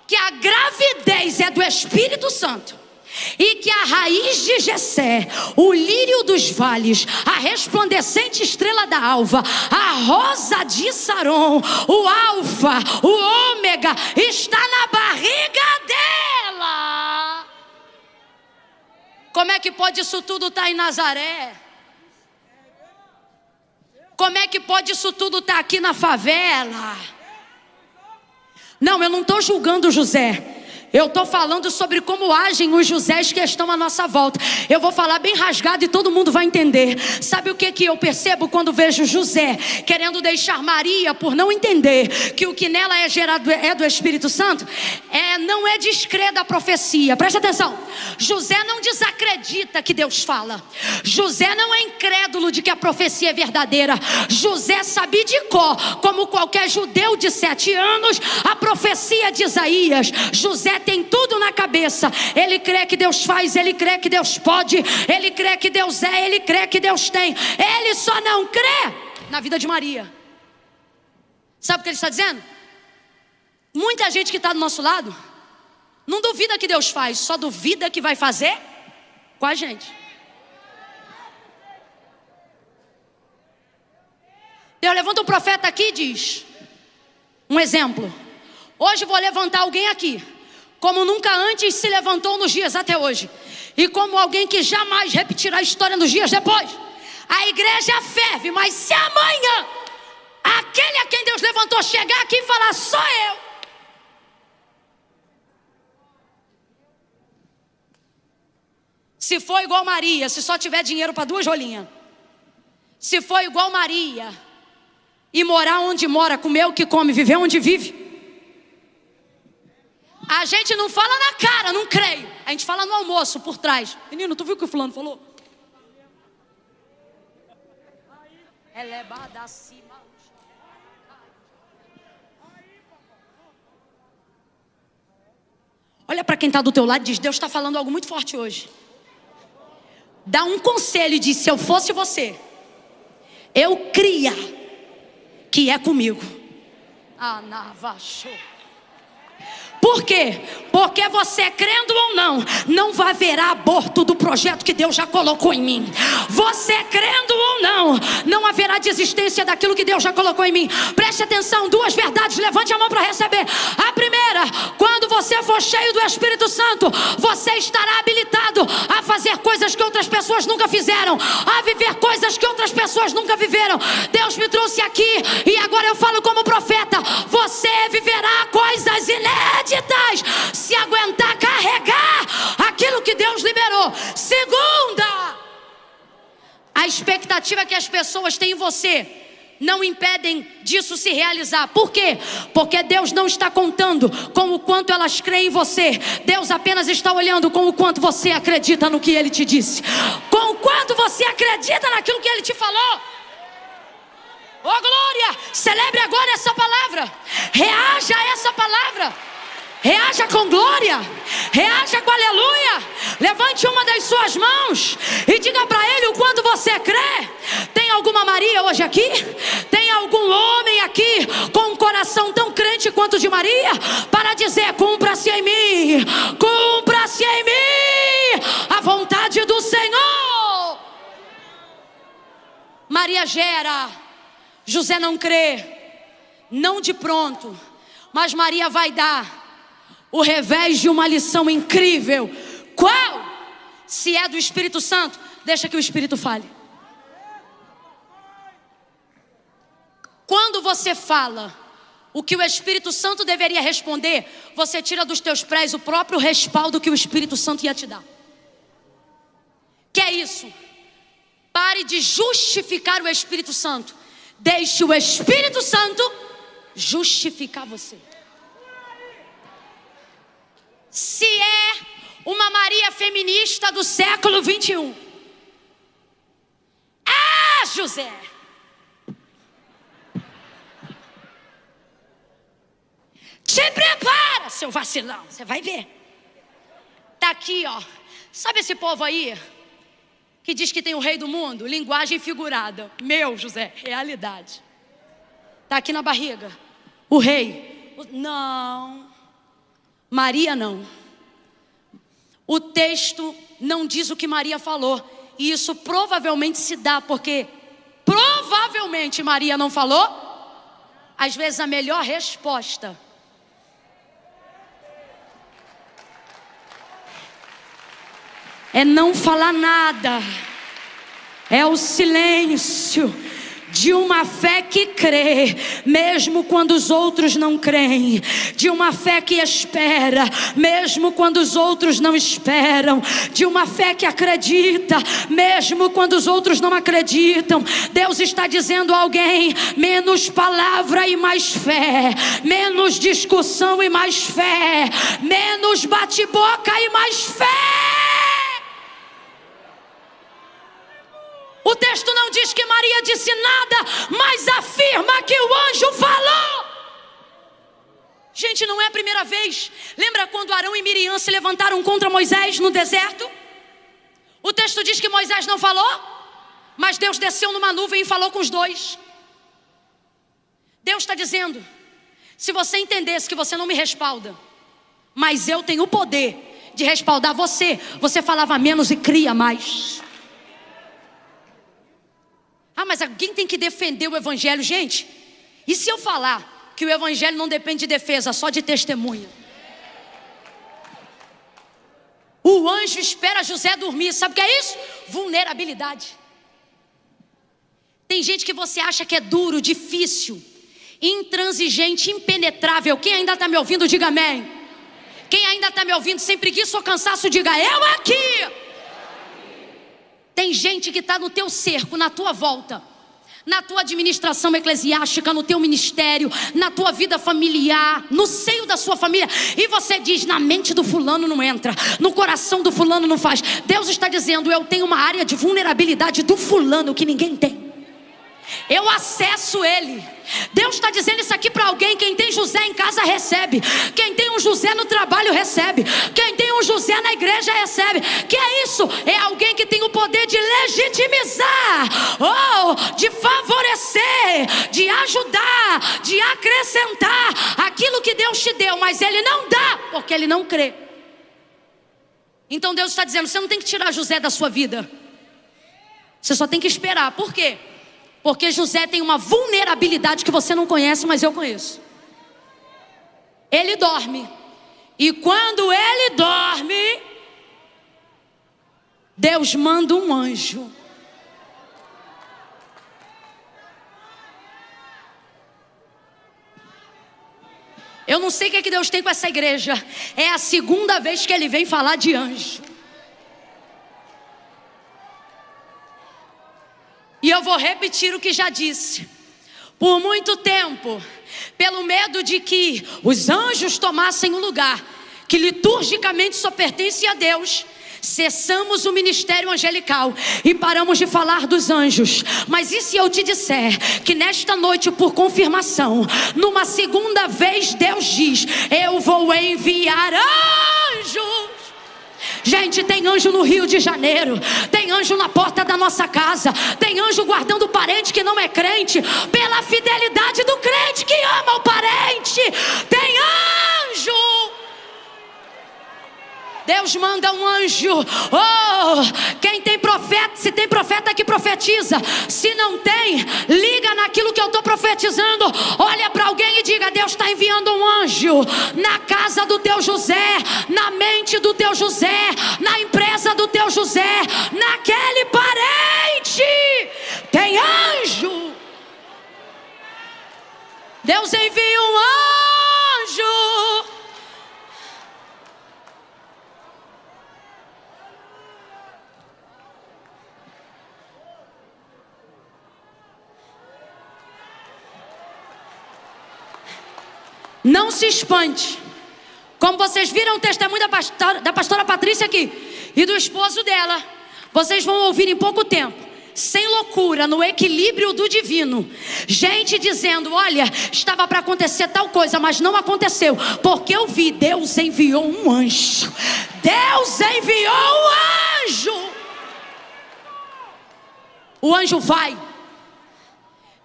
que a gravidez é do Espírito Santo, e que a raiz de Jessé, o lírio dos vales, a resplandecente estrela da alva, a rosa de Saron, o alfa, o ômega, está na barriga dela. Como é que pode isso tudo estar em Nazaré? Como é que pode isso tudo estar aqui na favela? Não, eu não estou julgando José. Eu estou falando sobre como agem os Josés que estão à nossa volta. Eu vou falar bem rasgado e todo mundo vai entender. Sabe o que eu percebo quando vejo José querendo deixar Maria por não entender que o que nela é gerado é do Espírito Santo? Não é descrer da profecia. Presta atenção. José não desacredita que Deus fala. José não é incrédulo de que a profecia é verdadeira. José sabe de cor, como qualquer judeu de 7 anos, a profecia de Isaías. José tem tudo na cabeça. Ele crê que Deus faz, ele crê que Deus pode, ele crê que Deus ele crê que Deus tem. Ele só não crê na vida de Maria. Sabe o que ele está dizendo? Muita gente que está do nosso lado não duvida que Deus faz, só duvida que vai fazer com a gente. Deus levanta um profeta aqui e diz, um exemplo: hoje vou levantar alguém aqui como nunca antes se levantou nos dias até hoje, e como alguém que jamais repetirá a história nos dias depois. A igreja ferve, mas se amanhã aquele a quem Deus levantou chegar aqui e falar, sou eu, se for igual Maria, se só tiver dinheiro para 2 rolinhas, se for igual Maria e morar onde mora, comer o que come, viver onde vive, a gente não fala na cara, não creio. A gente fala no almoço, por trás. Menino, tu viu o que o fulano falou? Olha para quem está do teu lado e diz, Deus está falando algo muito forte hoje. Dá um conselho e diz, se eu fosse você, eu cria que é comigo. Por quê? Porque você, crendo ou não, não vai haverá aborto do projeto que Deus já colocou em mim. Você, crendo ou não, não haverá desistência daquilo que Deus já colocou em mim. Preste atenção, 2 verdades, levante a mão para receber. A primeira, quando você for cheio do Espírito Santo, você estará habilitado a fazer coisas que outras pessoas nunca fizeram, a viver coisas que outras pessoas nunca viveram. Deus me trouxe aqui e agora eu falo como profeta, você viverá coisas inéditas se aguentar carregar aquilo que Deus liberou. Segunda, a expectativa que as pessoas têm em você não impedem disso se realizar. Por quê? Porque Deus não está contando com o quanto elas creem em você. Deus apenas está olhando com o quanto você acredita no que Ele te disse, com o quanto você acredita naquilo que Ele te falou. Oh glória! Celebre agora essa palavra. Reaja a essa palavra. Reaja com glória. Reaja com aleluia. Levante uma das suas mãos e diga para Ele o quanto você crê. Tem alguma Maria hoje aqui? Tem algum homem aqui com um coração tão crente quanto o de Maria? Para dizer: cumpra-se em mim, cumpra-se em mim a vontade do Senhor. Maria gera, José não crê, não de pronto, mas Maria vai dar o revés de uma lição incrível. Qual? Se é do Espírito Santo, deixa que o Espírito fale. Quando você fala o que o Espírito Santo deveria responder, você tira dos teus pés o próprio respaldo que o Espírito Santo ia te dar. Que é isso? Pare de justificar o Espírito Santo. Deixe o Espírito Santo justificar você. Se é uma Maria feminista do século 21, José, te prepara, seu vacilão, você vai ver. Tá aqui, ó. Sabe esse povo aí que diz que tem o rei do mundo? Linguagem figurada. Meu, José, realidade. Tá aqui na barriga. O rei. Não. Maria não. O texto não diz o que Maria falou. E isso provavelmente se dá porque provavelmente Maria não falou. Às vezes a melhor resposta é não falar nada. É o silêncio de uma fé que crê, mesmo quando os outros não creem. De uma fé que espera, mesmo quando os outros não esperam. De uma fé que acredita, mesmo quando os outros não acreditam. Deus está dizendo a alguém: menos palavra e mais fé. Menos discussão e mais fé. Menos bate-boca e mais fé. O texto não diz que Maria disse nada, mas afirma que o anjo falou. Gente, não é a primeira vez. Lembra quando Arão e Miriam se levantaram contra Moisés no deserto? O texto diz que Moisés não falou, mas Deus desceu numa nuvem e falou com os dois. Deus está dizendo: se você entendesse que você não me respalda, mas eu tenho o poder de respaldar você, você falava menos e cria mais. Ah, mas alguém tem que defender o evangelho. Gente, e se eu falar que o evangelho não depende de defesa, só de testemunha? O anjo espera José dormir. Sabe o que é isso? Vulnerabilidade. Tem gente que você acha que é duro, difícil, intransigente, impenetrável. Quem ainda está me ouvindo, diga amém. Quem ainda está me ouvindo sem preguiça ou cansaço, diga eu aqui. Tem gente que está no teu cerco, na tua volta, na tua administração eclesiástica, no teu ministério, na tua vida familiar, no seio da sua família. E você diz: na mente do fulano não entra, no coração do fulano não faz. Deus está dizendo: eu tenho uma área de vulnerabilidade do fulano que ninguém tem. Eu acesso ele. Deus está dizendo isso aqui para alguém. Quem tem José em casa recebe. Quem tem um José no trabalho recebe. Quem tem um José na igreja recebe. Que é isso? É alguém que tem o poder de legitimizar, de favorecer, de ajudar, de acrescentar aquilo que Deus te deu, mas ele não dá porque ele não crê. Então Deus está dizendo: você não tem que tirar José da sua vida, você só tem que esperar. Por quê? Porque José tem uma vulnerabilidade que você não conhece, mas eu conheço. Ele dorme. E quando ele dorme, Deus manda um anjo. Eu não sei o que Deus tem com essa igreja. É a segunda vez que ele vem falar de anjo. eu vou repetir o que já disse. Por muito tempo, pelo medo de que os anjos tomassem um lugar que liturgicamente só pertence a Deus, cessamos o ministério angelical e paramos de falar dos anjos. Mas e se eu te disser que nesta noite, por confirmação, numa segunda vez Deus diz: eu vou enviar anjos. Gente, tem anjo no Rio de Janeiro, tem anjo na porta da nossa casa, tem anjo guardando o parente que não é crente, pela fidelidade do crente que ama o parente. Tem anjo. Deus manda um anjo. Oh, quem tem profeta, se tem profeta que profetiza, se não tem, liga naquilo que eu estou profetizando. Olha para alguém e diga: Deus está enviando um anjo na casa do teu José, na mente do teu José, na empresa do teu José, naquele parente. Tem anjo. Deus envia um anjo. Não se espante. Como vocês viram o testemunho da pastora Patrícia aqui e do esposo dela, vocês vão ouvir em pouco tempo, sem loucura, no equilíbrio do divino, gente dizendo: olha, estava para acontecer tal coisa, mas não aconteceu, porque eu vi, Deus enviou um anjo. Deus enviou um anjo. O anjo vai,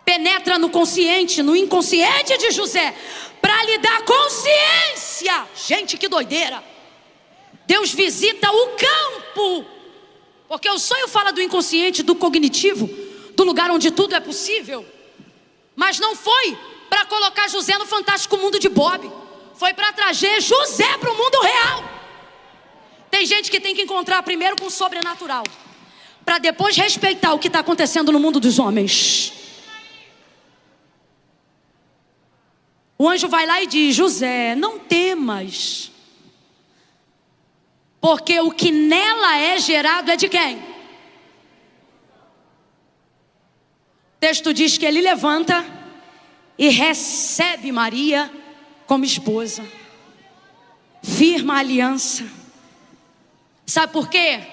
penetra no consciente, no inconsciente de José, para lhe dar consciência. Gente, que doideira. Deus visita o campo, porque o sonho fala do inconsciente, do cognitivo, do lugar onde tudo é possível. Mas não foi para colocar José no fantástico mundo de Bob, foi para trazer José para o mundo real. Tem gente que tem que encontrar primeiro com o sobrenatural, para depois respeitar o que está acontecendo no mundo dos homens. O anjo vai lá e diz: José, não temas, porque o que nela é gerado é de quem? O texto diz que ele levanta e recebe Maria como esposa, firma a aliança. Sabe por quê?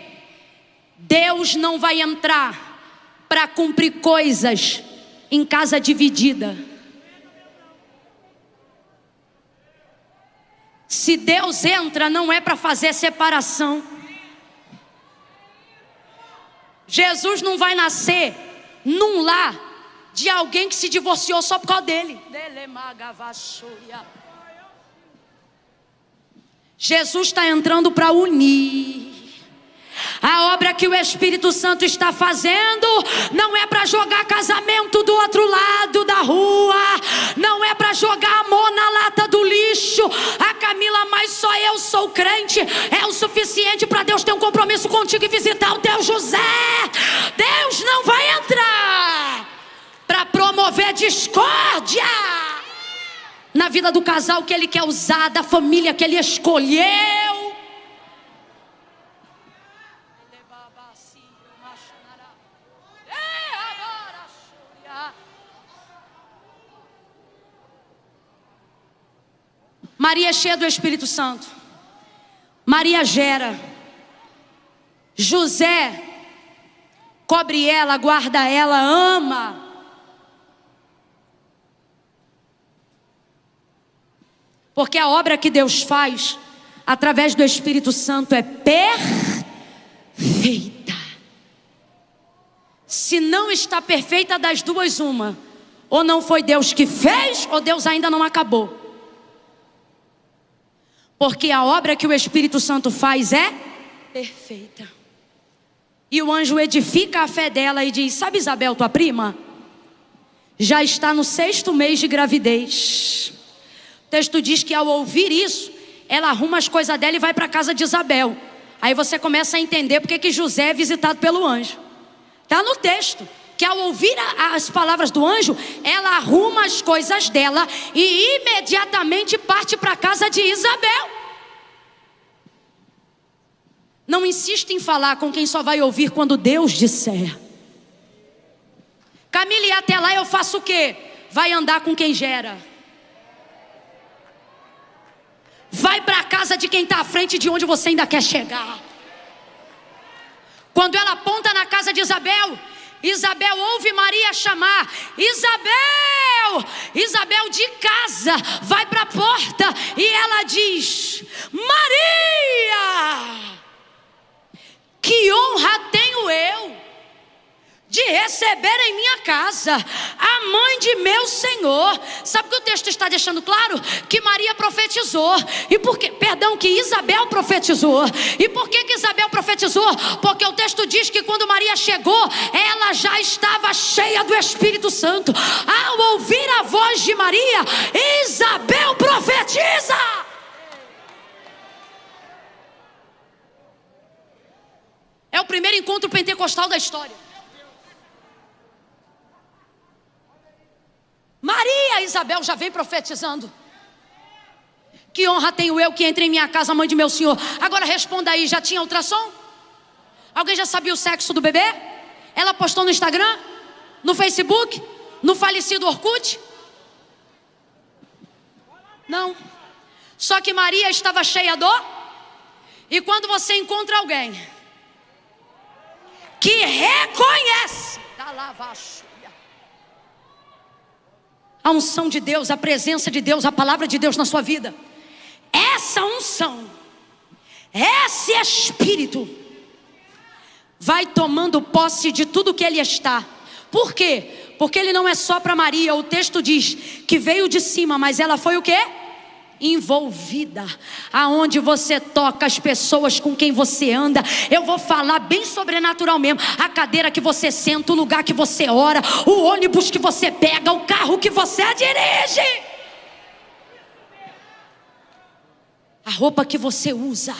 Deus não vai entrar para cumprir coisas em casa dividida. Se Deus entra, não é para fazer separação. Jesus não vai nascer num lar de alguém que se divorciou só por causa dele. Jesus está entrando para unir. A obra que o Espírito Santo está fazendo não é para jogar casamento do outro lado da rua, não é para jogar amor na lata do lixo. A Camila, mas só eu sou crente, é o suficiente para Deus ter um compromisso contigo e visitar o teu José. Deus não vai entrar para promover discórdia na vida do casal que Ele quer usar, da família que Ele escolheu. Maria é cheia do Espírito Santo. Maria gera. José cobre ela, guarda ela, ama. Porque a obra que Deus faz através do Espírito Santo é perfeita. Se não está perfeita, das duas uma: ou não foi Deus que fez, ou Deus ainda não acabou. Porque a obra que o Espírito Santo faz é perfeita. E o anjo edifica a fé dela e diz: sabe Isabel, tua prima, já está no 6º mês de gravidez. O texto diz que ao ouvir isso, ela arruma as coisas dela e vai para a casa de Isabel. Aí você começa a entender porque que José é visitado pelo anjo. Está no texto que ao ouvir as palavras do anjo, ela arruma as coisas dela e imediatamente parte para a casa de Isabel. Não insiste em falar com quem só vai ouvir quando Deus disser. até lá eu faço o quê? Vai andar com quem gera. Vai para a casa de quem está à frente de onde você ainda quer chegar. Quando ela aponta na casa de Isabel, Isabel ouve Maria chamar: Isabel! Isabel de casa vai para a porta e ela diz: Maria! Que honra tenho eu de receber em minha casa a mãe de meu Senhor. Sabe o que o texto está deixando claro? Que Maria profetizou. E por que, que Isabel profetizou. E por que Isabel profetizou? Porque o texto diz que quando Maria chegou, ela já estava cheia do Espírito Santo. Ao ouvir a voz de Maria, Isabel profetiza. É o primeiro encontro pentecostal da história. Maria, Isabel já vem profetizando. Que honra tenho eu que entre em minha casa, mãe de meu Senhor. Agora responda aí, já tinha ultrassom? Alguém já sabia o sexo do bebê? Ela postou no Instagram? No Facebook? No falecido Orkut? Não. Só que Maria estava cheia do... E quando você encontra alguém que reconhece a unção de Deus, a presença de Deus, a palavra de Deus na sua vida, essa unção, esse Espírito vai tomando posse de tudo que Ele está. Por quê? Porque Ele não é só para Maria. O texto diz que veio de cima, mas ela foi o quê? Envolvida. Aonde você toca, as pessoas com quem você anda. Eu vou falar bem sobrenatural mesmo. A cadeira que você senta, o lugar que você ora, o ônibus que você pega, o carro que você dirige, a roupa que você usa.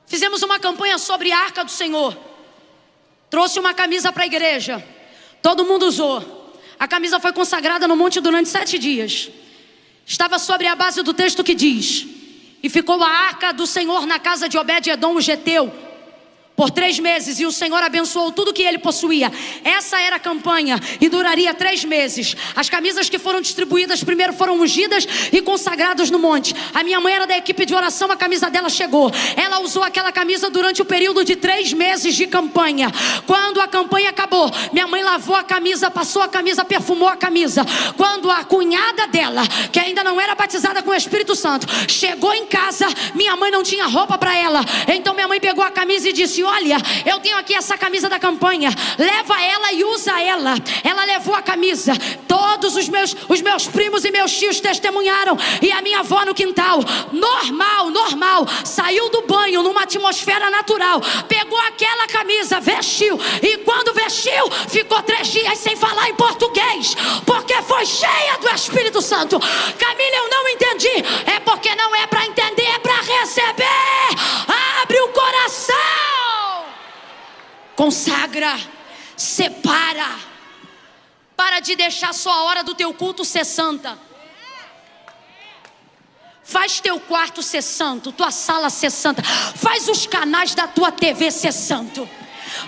Fizemos uma campanha sobre a Arca do Senhor. Trouxe uma camisa para a igreja. Todo mundo usou. A camisa foi consagrada no monte durante 7 dias. Estava sobre a base do texto que diz: e ficou a arca do Senhor na casa de Obed-edom o geteu por 3 meses, e o Senhor abençoou tudo que ele possuía. Essa era a campanha e duraria 3 meses. As camisas que foram distribuídas primeiro foram ungidas e consagradas no monte. A minha mãe era da equipe de oração, a camisa dela chegou. Ela usou aquela camisa durante o período de 3 meses de campanha. Quando a campanha acabou, minha mãe lavou a camisa, passou a camisa, perfumou a camisa. Quando a cunhada dela, que ainda não era batizada com o Espírito Santo, chegou em casa, minha mãe não tinha roupa para ela. Então minha mãe pegou a camisa e disse: olha, eu tenho aqui essa camisa da campanha, leva ela e usa ela. Ela levou a camisa. Todos os meus primos e meus tios testemunharam. E a minha avó no quintal, normal, saiu do banho numa atmosfera natural, pegou aquela camisa, vestiu, e quando vestiu, ficou 3 dias sem falar em português, porque foi cheia do Espírito Santo. Camila, eu não entendi. É porque não é para entender, é para receber. Abre o coração, consagra, separa. Para de deixar só a hora do teu culto ser santa. Faz teu quarto ser santo, tua sala ser santa. Faz os canais da tua TV ser santo.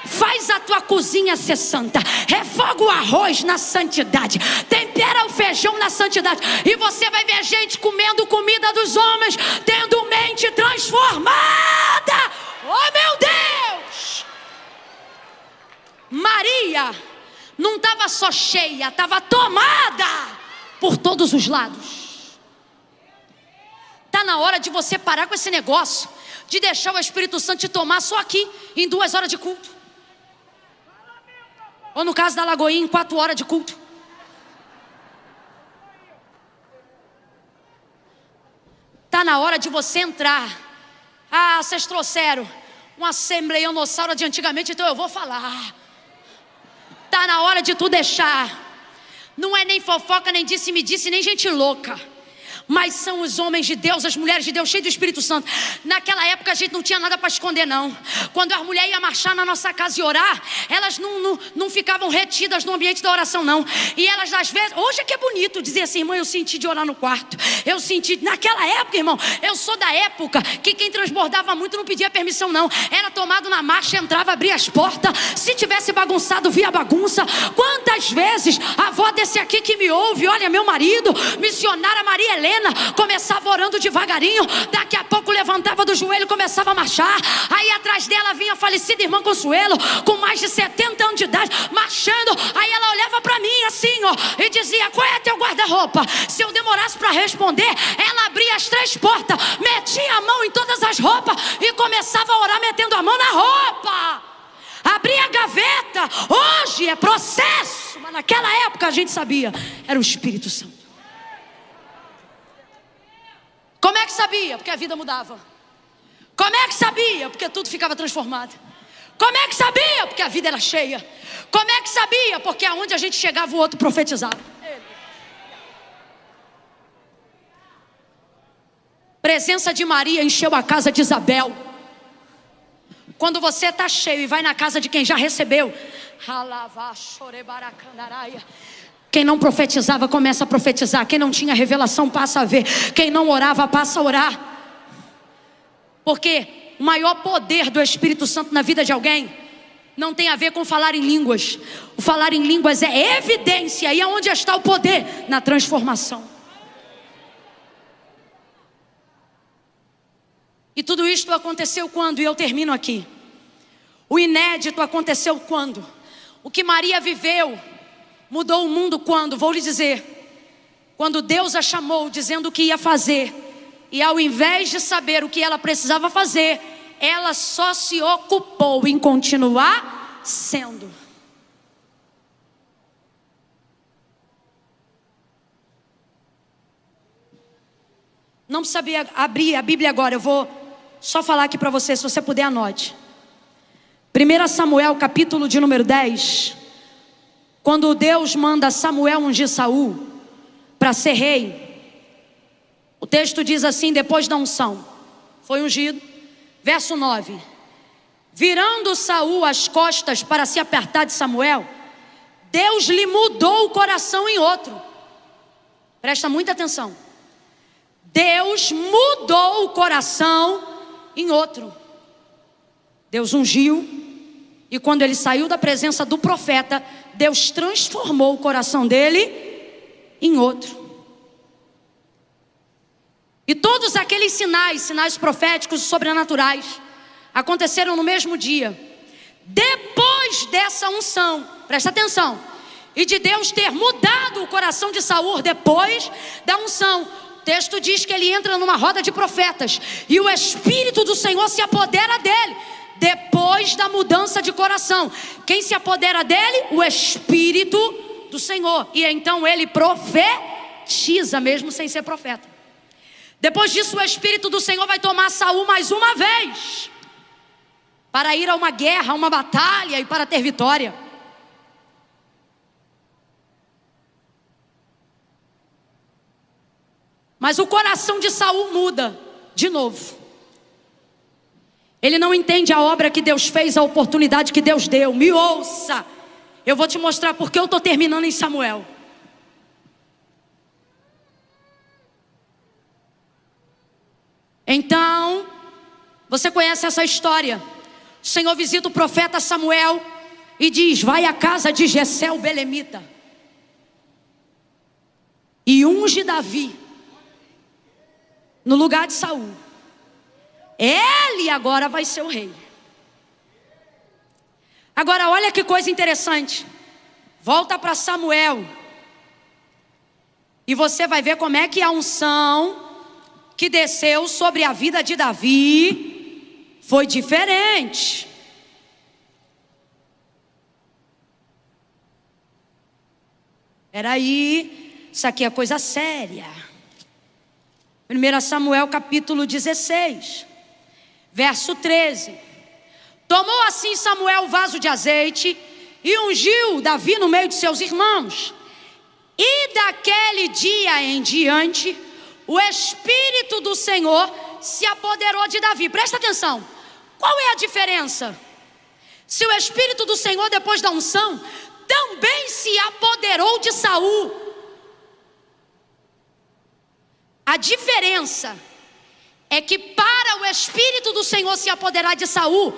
Faz a tua cozinha ser santa. Refoga o arroz na santidade. Tempera o feijão na santidade. E você vai ver gente comendo comida dos homens, tendo mente transformada. Oh meu Deus! Maria não estava só cheia, estava tomada por todos os lados. Está na hora de você parar com esse negócio de deixar o Espírito Santo te tomar só aqui em 2 horas de culto, ou no caso da Lagoinha, em 4 horas de culto. Está na hora de você entrar. Ah, vocês trouxeram um assembleionossauro de antigamente, então eu vou falar. Está na hora de tu deixar. Não é nem fofoca, nem disse-me-disse, nem gente louca. mas são os homens de Deus, as mulheres de Deus, cheios do Espírito Santo. Naquela época a gente não tinha nada para esconder, não. Quando as mulheres iam marchar na nossa casa e orar, elas não ficavam retidas no ambiente da oração, não. E elas às vezes, hoje é que é bonito dizer assim, irmã, eu senti de orar no quarto. Eu senti, naquela época, irmão, eu sou da época que quem transbordava muito não pedia permissão, não. Era tomado na marcha, entrava, abria as portas. Se tivesse bagunçado, via bagunça. Quantas vezes a avó desse aqui que me ouve, olha, meu marido, missionária Maria Helena, começava orando devagarinho, daqui a pouco levantava do joelho, começava a marchar. Aí atrás dela vinha a falecida irmã Consuelo, com mais de 70 anos de idade, marchando. Aí ela olhava para mim assim, ó, e dizia, qual é teu guarda-roupa? Se eu demorasse para responder, ela abria as 3 portas, metia a mão em todas as roupas e começava a orar metendo a mão na roupa. Abria a gaveta. Hoje é processo, mas naquela época a gente sabia, era o Espírito Santo. Como é que sabia? Porque a vida mudava. Como é que sabia? Porque tudo ficava transformado. Como é que sabia? Porque a vida era cheia. Como é que sabia? Porque aonde a gente chegava o outro profetizava. Presença de Maria encheu a casa de Isabel. Quando você está cheio e vai na casa de quem já recebeu, quem não profetizava começa a profetizar. Quem não tinha revelação passa a ver. Quem não orava passa a orar. Porque o maior poder do Espírito Santo na vida de alguém não tem a ver com falar em línguas. O falar em línguas é evidência. E aonde está o poder? Na transformação. E tudo isto aconteceu quando? E eu termino aqui. O inédito aconteceu quando? O que Maria viveu mudou o mundo quando? Vou lhe dizer. Quando Deus a chamou dizendo o que ia fazer. E ao invés de saber o que ela precisava fazer, ela só se ocupou em continuar sendo. Não precisa abrir a Bíblia agora, eu vou só falar aqui para você, se você puder anote. 1 Samuel capítulo de número 10. Quando Deus manda Samuel ungir Saul para ser rei, o texto diz assim, depois da unção, foi ungido, verso 9. Virando Saul as costas para se apertar de Samuel, Deus lhe mudou o coração em outro. Presta muita atenção. Deus mudou o coração em outro. Deus ungiu, e quando ele saiu da presença do profeta, Deus transformou o coração dele em outro. E todos aqueles sinais proféticos e sobrenaturais aconteceram no mesmo dia. Depois dessa unção, presta atenção, e de Deus ter mudado o coração de Saul depois da unção, o texto diz que ele entra numa roda de profetas e o Espírito do Senhor se apodera dele. Depois da mudança de coração, quem se apodera dele? O Espírito do Senhor. E então ele profetiza mesmo sem ser profeta. Depois disso o Espírito do Senhor vai tomar Saul mais uma vez para ir a uma guerra, a uma batalha e para ter vitória. Mas o coração de Saul muda de novo. Ele não entende a obra que Deus fez, a oportunidade que Deus deu. Me ouça, eu vou te mostrar porque eu estou terminando em Samuel. Então, você conhece essa história. O Senhor visita o profeta Samuel e diz, vai à casa de Jessé o belemita e unge Davi no lugar de Saul. Ele agora vai ser o rei. Agora olha que coisa interessante. Volta para Samuel e você vai ver como é que a unção que desceu sobre a vida de Davi foi diferente. Peraí, isso aqui é coisa séria. 1 Samuel capítulo 16, verso 13. Tomou assim Samuel o vaso de azeite e ungiu Davi no meio de seus irmãos. E daquele dia em diante, o Espírito do Senhor se apoderou de Davi. Presta atenção, qual é a diferença? Se o Espírito do Senhor, depois da unção, também se apoderou de Saul, a diferença é que para o Espírito do Senhor se apoderar de Saul,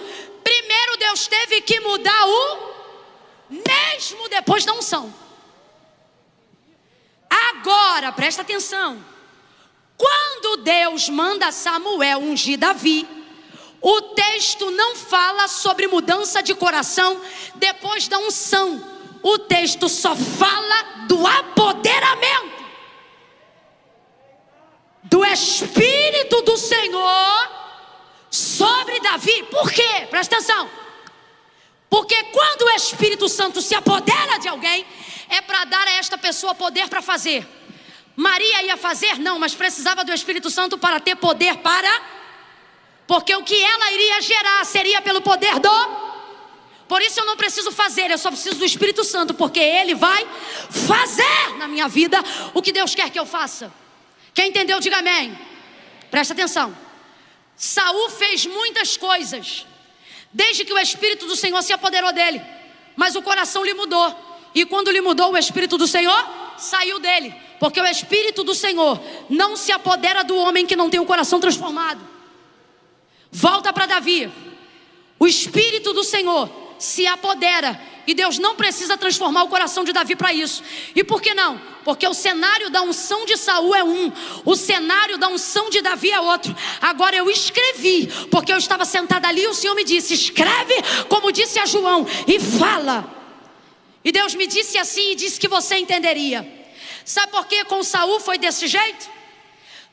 primeiro Deus teve que mudar o mesmo depois da unção. Agora, presta atenção, quando Deus manda Samuel ungir Davi, o texto não fala sobre mudança de coração depois da unção. O texto só fala do apoderamento do Espírito do Senhor sobre Davi. Por quê? Presta atenção. Porque quando o Espírito Santo se apodera de alguém, é para dar a esta pessoa poder para fazer. Maria ia fazer? Não, mas precisava do Espírito Santo para ter poder para... Porque o que ela iria gerar seria pelo poder do... Por isso eu não preciso fazer, eu só preciso do Espírito Santo, porque Ele vai fazer na minha vida o que Deus quer que eu faça. Quem entendeu, diga amém. Presta atenção. Saul fez muitas coisas desde que o Espírito do Senhor se apoderou dele, mas o coração lhe mudou. E quando lhe mudou, o Espírito do Senhor saiu dele, porque o Espírito do Senhor não se apodera do homem que não tem o coração transformado. Volta para Davi. O Espírito do Senhor se apodera, e Deus não precisa transformar o coração de Davi para isso. E por que não? Porque o cenário da unção de Saul é um, o cenário da unção de Davi é outro. Agora eu escrevi, porque eu estava sentada ali e o Senhor me disse: escreve como disse a João e fala. E Deus me disse assim e disse que você entenderia. Sabe por que com Saul foi desse jeito?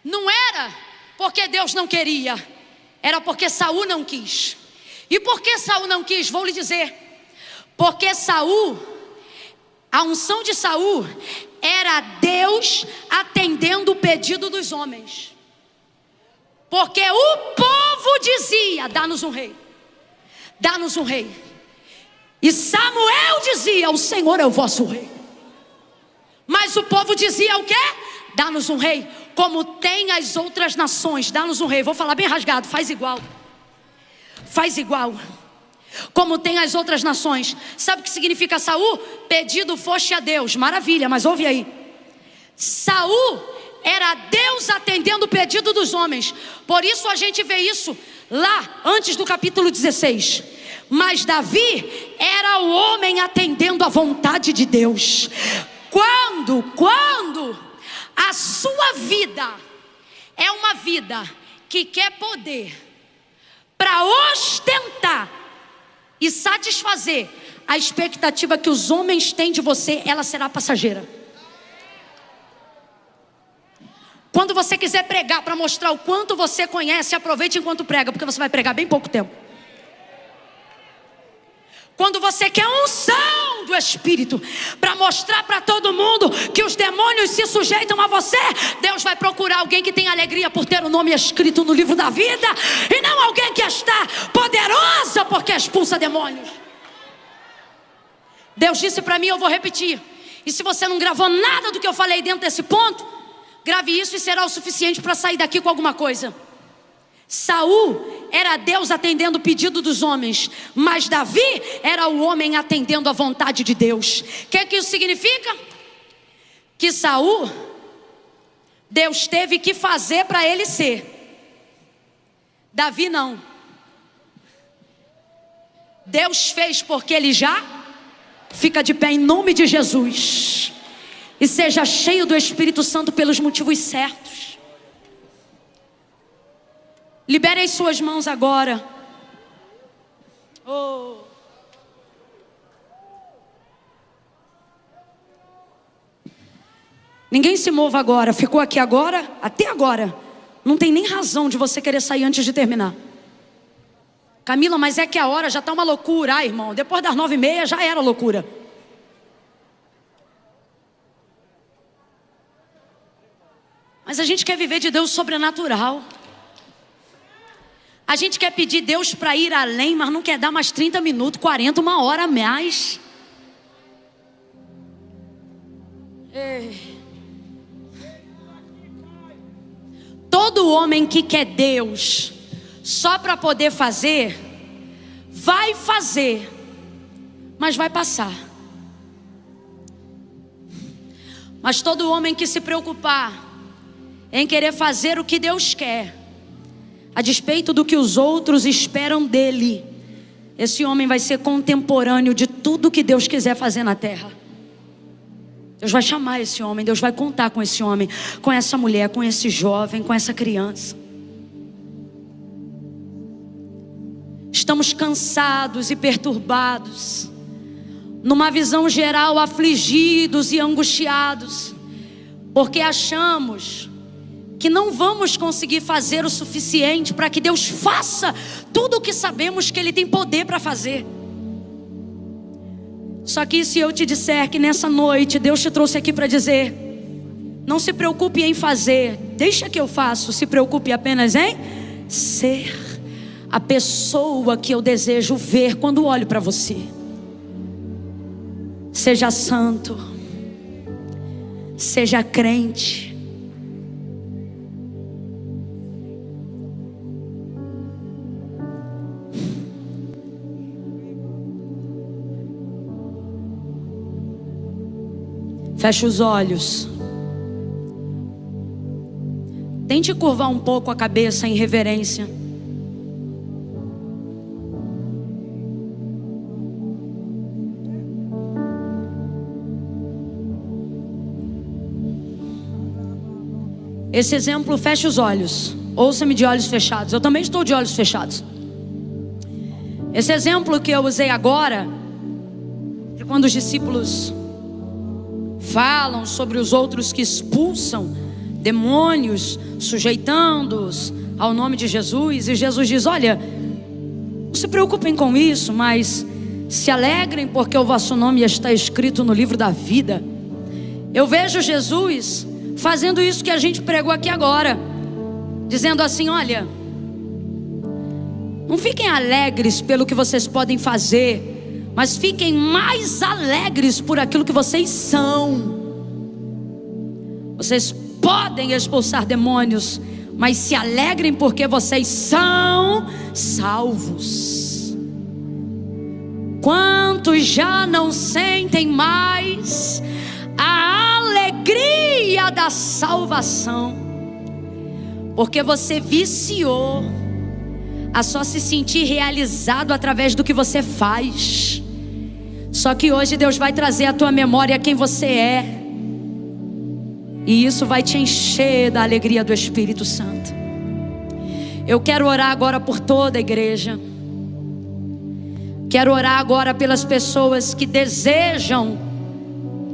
Não era porque Deus não queria, era porque Saul não quis. E por que Saul não quis? Vou lhe dizer. Porque Saul, a unção de Saul era Deus atendendo o pedido dos homens. Porque o povo dizia: dá-nos um rei, dá-nos um rei. E Samuel dizia: o Senhor é o vosso rei. Mas o povo dizia o quê? Dá-nos um rei, como tem as outras nações. Dá-nos um rei. Vou falar bem rasgado, faz igual. Faz igual. Como tem as outras nações. Sabe o que significa Saul? Pedido foste a Deus. Maravilha, mas ouve aí. Saul era Deus atendendo o pedido dos homens. Por isso a gente vê isso lá antes do capítulo 16. Mas Davi era o homem atendendo a vontade de Deus. Quando a sua vida é uma vida que quer poder para ostentar e satisfazer a expectativa que os homens têm de você, ela será passageira. Quando você quiser pregar para mostrar o quanto você conhece, aproveite enquanto prega, porque você vai pregar bem pouco tempo. Quando você quer unção do Espírito para mostrar para todo mundo que os demônios se sujeitam a você, Deus vai procurar alguém que tem alegria por ter o nome escrito no livro da vida, e não alguém que está poderosa porque expulsa demônios. Deus disse para mim, eu vou repetir, e se você não gravou nada do que eu falei dentro desse ponto, grave isso e será o suficiente para sair daqui com alguma coisa. Saul era Deus atendendo o pedido dos homens, mas Davi era o homem atendendo a vontade de Deus. O que isso significa? Que Saul, Deus teve que fazer para ele ser. Davi não. Deus fez porque ele já. Fica de pé em nome de Jesus e seja cheio do Espírito Santo pelos motivos certos. Libere as suas mãos agora. Oh. Ninguém se mova agora. Ficou aqui agora, até agora. Não tem nem razão de você querer sair antes de terminar. Camila, mas é que a hora já está uma loucura. Ah, irmão, depois das 9h30 já era loucura. Mas a gente quer viver de Deus sobrenatural. A gente quer pedir Deus para ir além, mas não quer dar mais 30 minutos, 40, uma hora a mais. todo homem que quer Deus só para poder fazer, vai fazer, mas vai passar. Mas todo homem que se preocupar em querer fazer o que Deus quer, a despeito do que os outros esperam dele, esse homem vai ser contemporâneo de tudo que Deus quiser fazer na terra. Deus vai chamar esse homem, Deus vai contar com esse homem, com essa mulher, com esse jovem, com essa criança. Estamos cansados e perturbados, numa visão geral afligidos e angustiados, porque achamos que não vamos conseguir fazer o suficiente para que Deus faça tudo o que sabemos que Ele tem poder para fazer. Só que se eu te disser que nessa noite Deus te trouxe aqui para dizer: não se preocupe em fazer, deixa que eu faço, se preocupe apenas em ser a pessoa que eu desejo ver quando olho para você. Seja santo, seja crente. Feche os olhos. Tente curvar um pouco a cabeça em reverência. Esse exemplo, feche os olhos. Ouça-me de olhos fechados. Eu também estou de olhos fechados. Esse exemplo que eu usei agora, de quando os discípulos falam sobre os outros que expulsam demônios, sujeitando-os ao nome de Jesus, e Jesus diz: olha, não se preocupem com isso, mas se alegrem porque o vosso nome está escrito no livro da vida. Eu vejo Jesus fazendo isso que a gente pregou aqui agora, dizendo assim: olha, não fiquem alegres pelo que vocês podem fazer, mas fiquem mais alegres por aquilo que vocês são. Vocês podem expulsar demônios, mas se alegrem porque vocês são salvos. Quantos já não sentem mais a alegria da salvação? Porque você viciou a só se sentir realizado através do que você faz. Só que hoje Deus vai trazer à tua memória quem você é, e isso vai te encher da alegria do Espírito Santo. Eu quero orar agora por toda a igreja. Quero orar agora pelas pessoas que desejam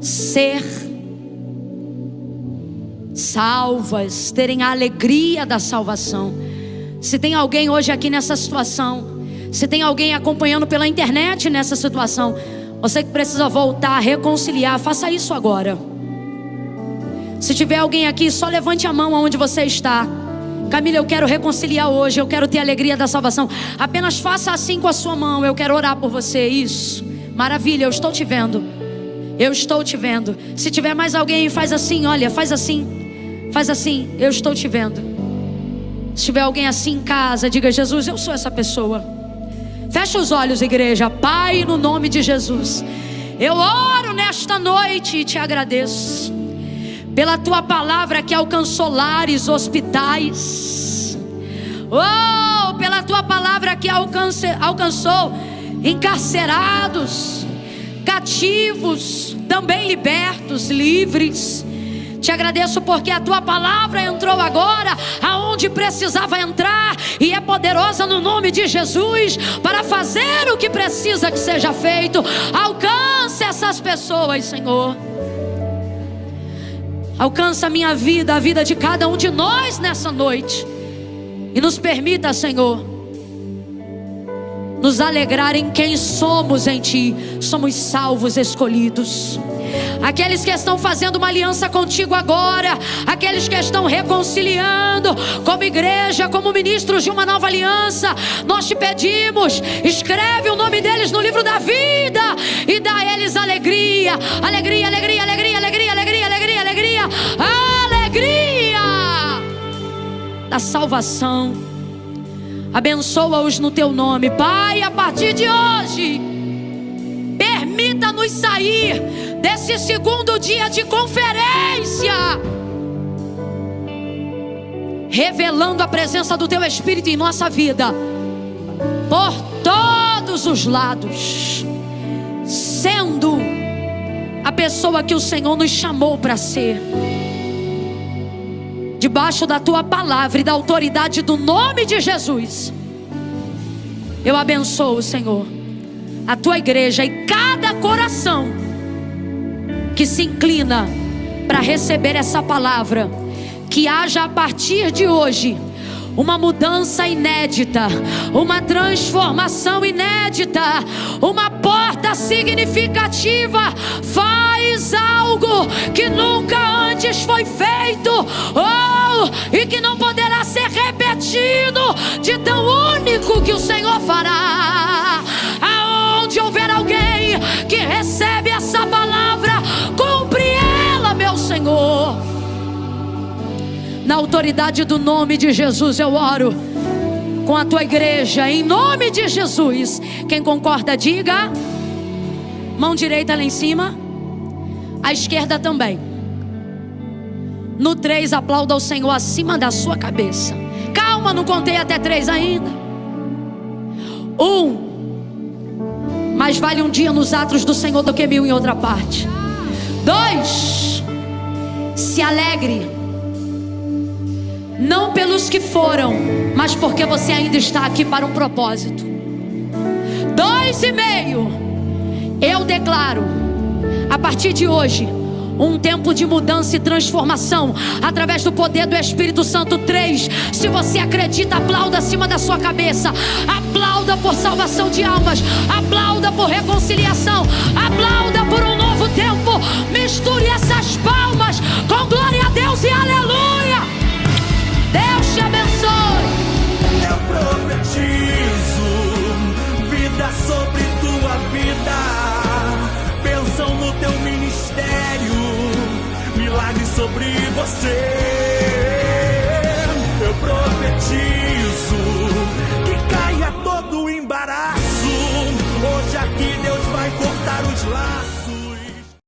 ser salvas, terem a alegria da salvação. Se tem alguém hoje aqui nessa situação, se tem alguém acompanhando pela internet nessa situação, você que precisa voltar, reconciliar, faça isso agora. Se tiver alguém aqui, só levante a mão aonde você está. Camila, eu quero reconciliar hoje, eu quero ter a alegria da salvação. Apenas faça assim com a sua mão, eu quero orar por você. Isso, maravilha, eu estou te vendo. Eu estou te vendo. Se tiver mais alguém, faz assim, olha, faz assim. Faz assim, eu estou te vendo. Se tiver alguém assim em casa, diga: Jesus, eu sou essa pessoa. Fecha os olhos, igreja. Pai, no nome de Jesus, eu oro nesta noite e te agradeço pela tua palavra que alcançou lares, hospitais. Oh, pela tua palavra que alcançou encarcerados, cativos, também libertos, livres. Te agradeço porque a tua palavra entrou agora aonde precisava entrar, e é poderosa no nome de Jesus para fazer o que precisa que seja feito. Alcance essas pessoas, Senhor. Alcança a minha vida, a vida de cada um de nós nessa noite, e nos permita, Senhor, nos alegrar em quem somos em Ti. Somos salvos, escolhidos. Aqueles que estão fazendo uma aliança contigo agora, aqueles que estão reconciliando como igreja, como ministros de uma nova aliança, nós te pedimos, escreve o nome deles no livro da vida e dá a eles alegria, alegria, alegria, alegria, alegria, alegria, alegria, alegria, alegria. da salvação. Abençoa-os no teu nome, Pai. A partir de hoje, permita-nos sair desse segundo dia de conferência revelando a presença do teu Espírito em nossa vida, por todos os lados, sendo a pessoa que o Senhor nos chamou para ser, debaixo da tua palavra e da autoridade do nome de Jesus. Eu abençoo, Senhor, a tua igreja e cada coração que se inclina para receber essa palavra. Que haja a partir de hoje uma mudança inédita, uma transformação inédita, uma porta significativa. Faz algo que nunca antes foi feito, e que não poderá ser repetido, de tão único que o Senhor fará. Aonde houver alguém que recebe essa palavra, cumpre ela, meu Senhor. Na autoridade do nome de Jesus eu oro com a tua igreja, em nome de Jesus. Quem concorda, diga. Mão direita lá em cima, a esquerda também. No 3, aplauda o Senhor acima da sua cabeça. Calma, não contei até 3 ainda. 1, mais vale um dia nos atos do Senhor do que 1000 em outra parte. 2, se alegre, não pelos que foram, mas porque você ainda está aqui para um propósito. 2,5, eu declaro, a partir de hoje, um tempo de mudança e transformação, através do poder do Espírito Santo. 3, se você acredita, aplauda acima da sua cabeça. Aplauda por salvação de almas, aplauda por reconciliação, aplauda por um novo tempo. Misture essas palmas com glória a Deus e aleluia. Deus te abençoe. Eu profetizo vida sobre tua vida, bênção no teu ministério, milagre sobre você. Eu profetizo